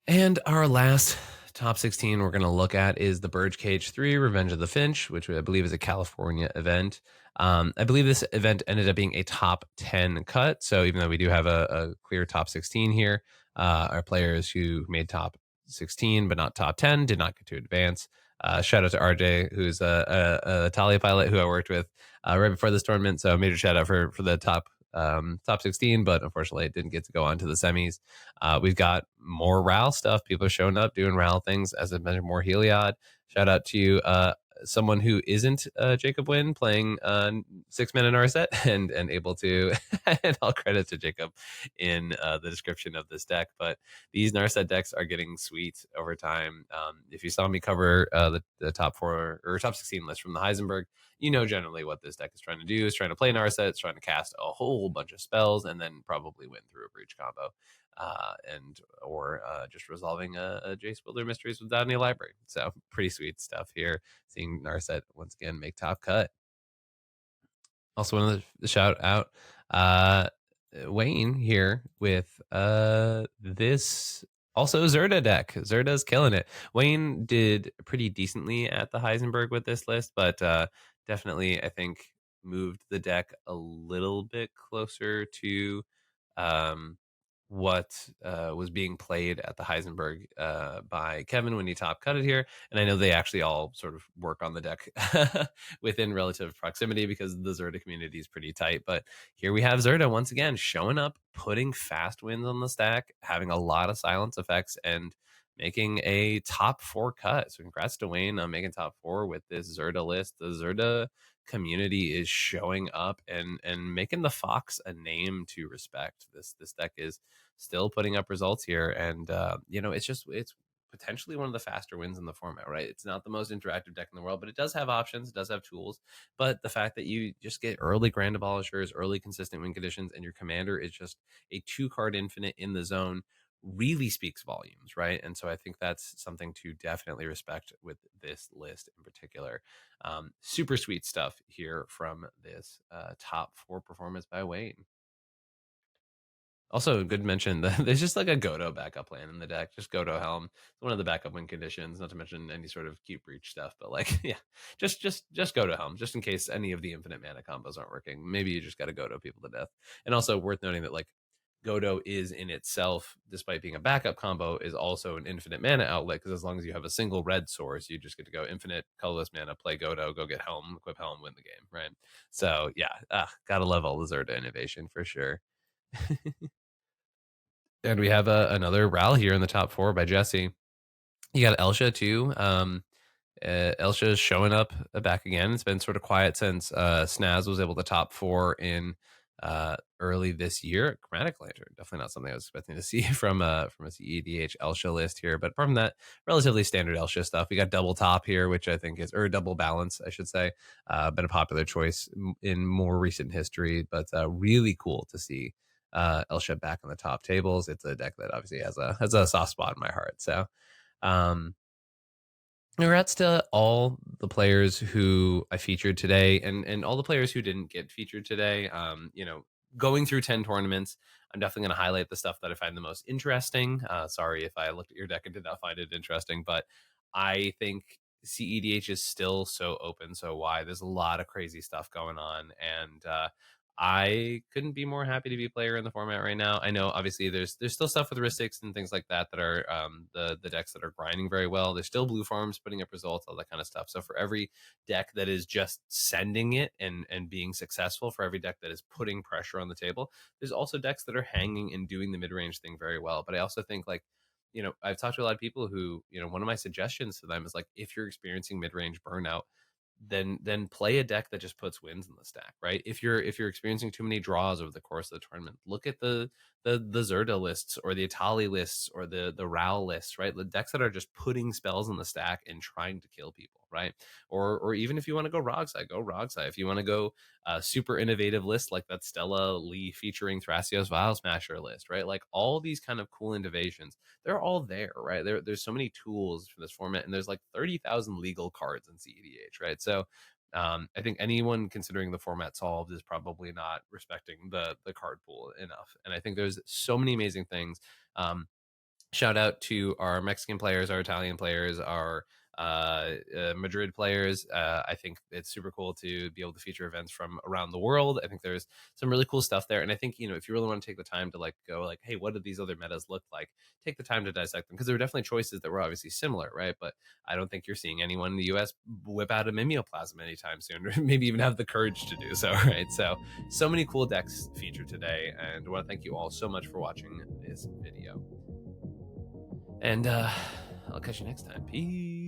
And our last top 16 we're going to look at is the Birdcage 3 Revenge of the Finch, which I believe is a California event. I believe this event ended up being a top 10 cut. So even though we do have a clear top 16 here, our players who made top 16 but not top 10 did not get to advance. Shout out to RJ, who's a Atali pilot who I worked with right before this tournament. So major shout out for the top 16, but unfortunately it didn't get to go on to the semis. We've got more RAL stuff. People are showing up doing RAL things. As I mentioned, more Heliod. Shout out to someone who isn't Jacob Wynn playing 6 men in our set and able to, and all credit to Jacob in the description of this deck. But these Narset decks are getting sweet over time. If you saw me cover the top 4 or top 16 list from the Heisenberg, you know generally what this deck is trying to do. Is trying to play Narset, it's trying to cast a whole bunch of spells, and then probably win through a breach combo. And or just resolving a Jace Builder Mysteries without any library. So pretty sweet stuff here. Seeing Narset once again make top cut. Also wanted to shout out Wayne here with this also Zerda deck. Zerda's killing it. Wayne did pretty decently at the Heisenberg with this list, but definitely I think moved the deck a little bit closer to um, what was being played at the Heisenberg by Kevin when he top cut it here. And I know they actually all sort of work on the deck within relative proximity because the Zerda community is pretty tight. But here we have Zerda once again showing up, putting fast wins on the stack, having a lot of silence effects, and making a top 4 cut. So congrats to Wayne on making top 4 with this Zerda list. The Zerda community is showing up and making the Fox a name to respect. This deck is still putting up results here, and it's potentially one of the faster wins in the format, right? It's not the most interactive deck in the world, but it does have options, it does have tools. But the fact that you just get early Grand Abolishers, early consistent win conditions, and your commander is just a 2-card infinite in the zone really speaks volumes, right? And so I think that's something to definitely respect with this list in particular. Super sweet stuff here from this top 4 performance by Wayne. Also, good mention that there's just like a Godo backup plan in the deck. Just Godo Helm. It's one of the backup win conditions, not to mention any sort of keep breach stuff. But like, yeah, just Godo Helm, just in case any of the infinite mana combos aren't working. Maybe you just got to Godo people to death. And also worth noting that like Godo is in itself, despite being a backup combo, is also an infinite mana outlet because as long as you have a single red source, you just get to go infinite colorless mana, play Godo, go get Helm, equip Helm, win the game, right? So yeah, gotta love all the Zerda innovation for sure. And we have another RAL here in the top 4 by Jesse. You got Elsha too. Elsha is showing up back again. It's been sort of quiet since Snaz was able to top 4 in early this year. Chromatic Lantern, definitely not something I was expecting to see from a cEDH Elsha list here. But apart from that, relatively standard Elsha stuff. We got double top here, which I think is, or double balance, I should say. Been a popular choice in more recent history, but really cool to see Elsha back on the top tables. It's a deck that obviously has a soft spot in my heart. So congrats to all the players who I featured today and all the players who didn't get featured today. Going through 10 tournaments, I'm definitely going to highlight the stuff that I find the most interesting. Sorry if I looked at your deck and did not find it interesting, but I think cEDH is still so open, so wide. There's a lot of crazy stuff going on, and I couldn't be more happy to be a player in the format right now. I know obviously there's still stuff with Ristics and things like that are the decks that are grinding very well. There's still blue farms putting up results, all that kind of stuff. So for every deck that is just sending it and being successful, for every deck that is putting pressure on the table, there's also decks that are hanging and doing the mid-range thing very well. But I also think like, I've talked to a lot of people who, one of my suggestions to them is like, if you're experiencing mid-range burnout, then play a deck that just puts wins in the stack, right? If you're experiencing too many draws over the course of the tournament, look at the Zerda lists or the Atali lists or the RAL lists, right? The decks that are just putting spells in the stack and trying to kill people, right? Or even if you want to go Rogsai, go Rogsai. If you want to go super innovative list like that Stella Lee featuring Thrasios Vile Smasher list, right? Like all these kind of cool innovations, they're all there, right? There's so many tools for this format, and there's like 30,000 legal cards in CEDH, right? So I think anyone considering the format solved is probably not respecting the card pool enough. And I think there's so many amazing things. Shout out to our Mexican players, our Italian players, our Madrid players. I think it's super cool to be able to feature events from around the world. I think there's some really cool stuff there. And I think, if you really want to take the time to like go like, hey, what do these other metas look like? Take the time to dissect them, because there were definitely choices that were obviously similar, right? But I don't think you're seeing anyone in the US whip out a mimeoplasm anytime soon, or maybe even have the courage to do so, right? So many cool decks featured today. And I want to thank you all so much for watching this video. And I'll catch you next time. Peace.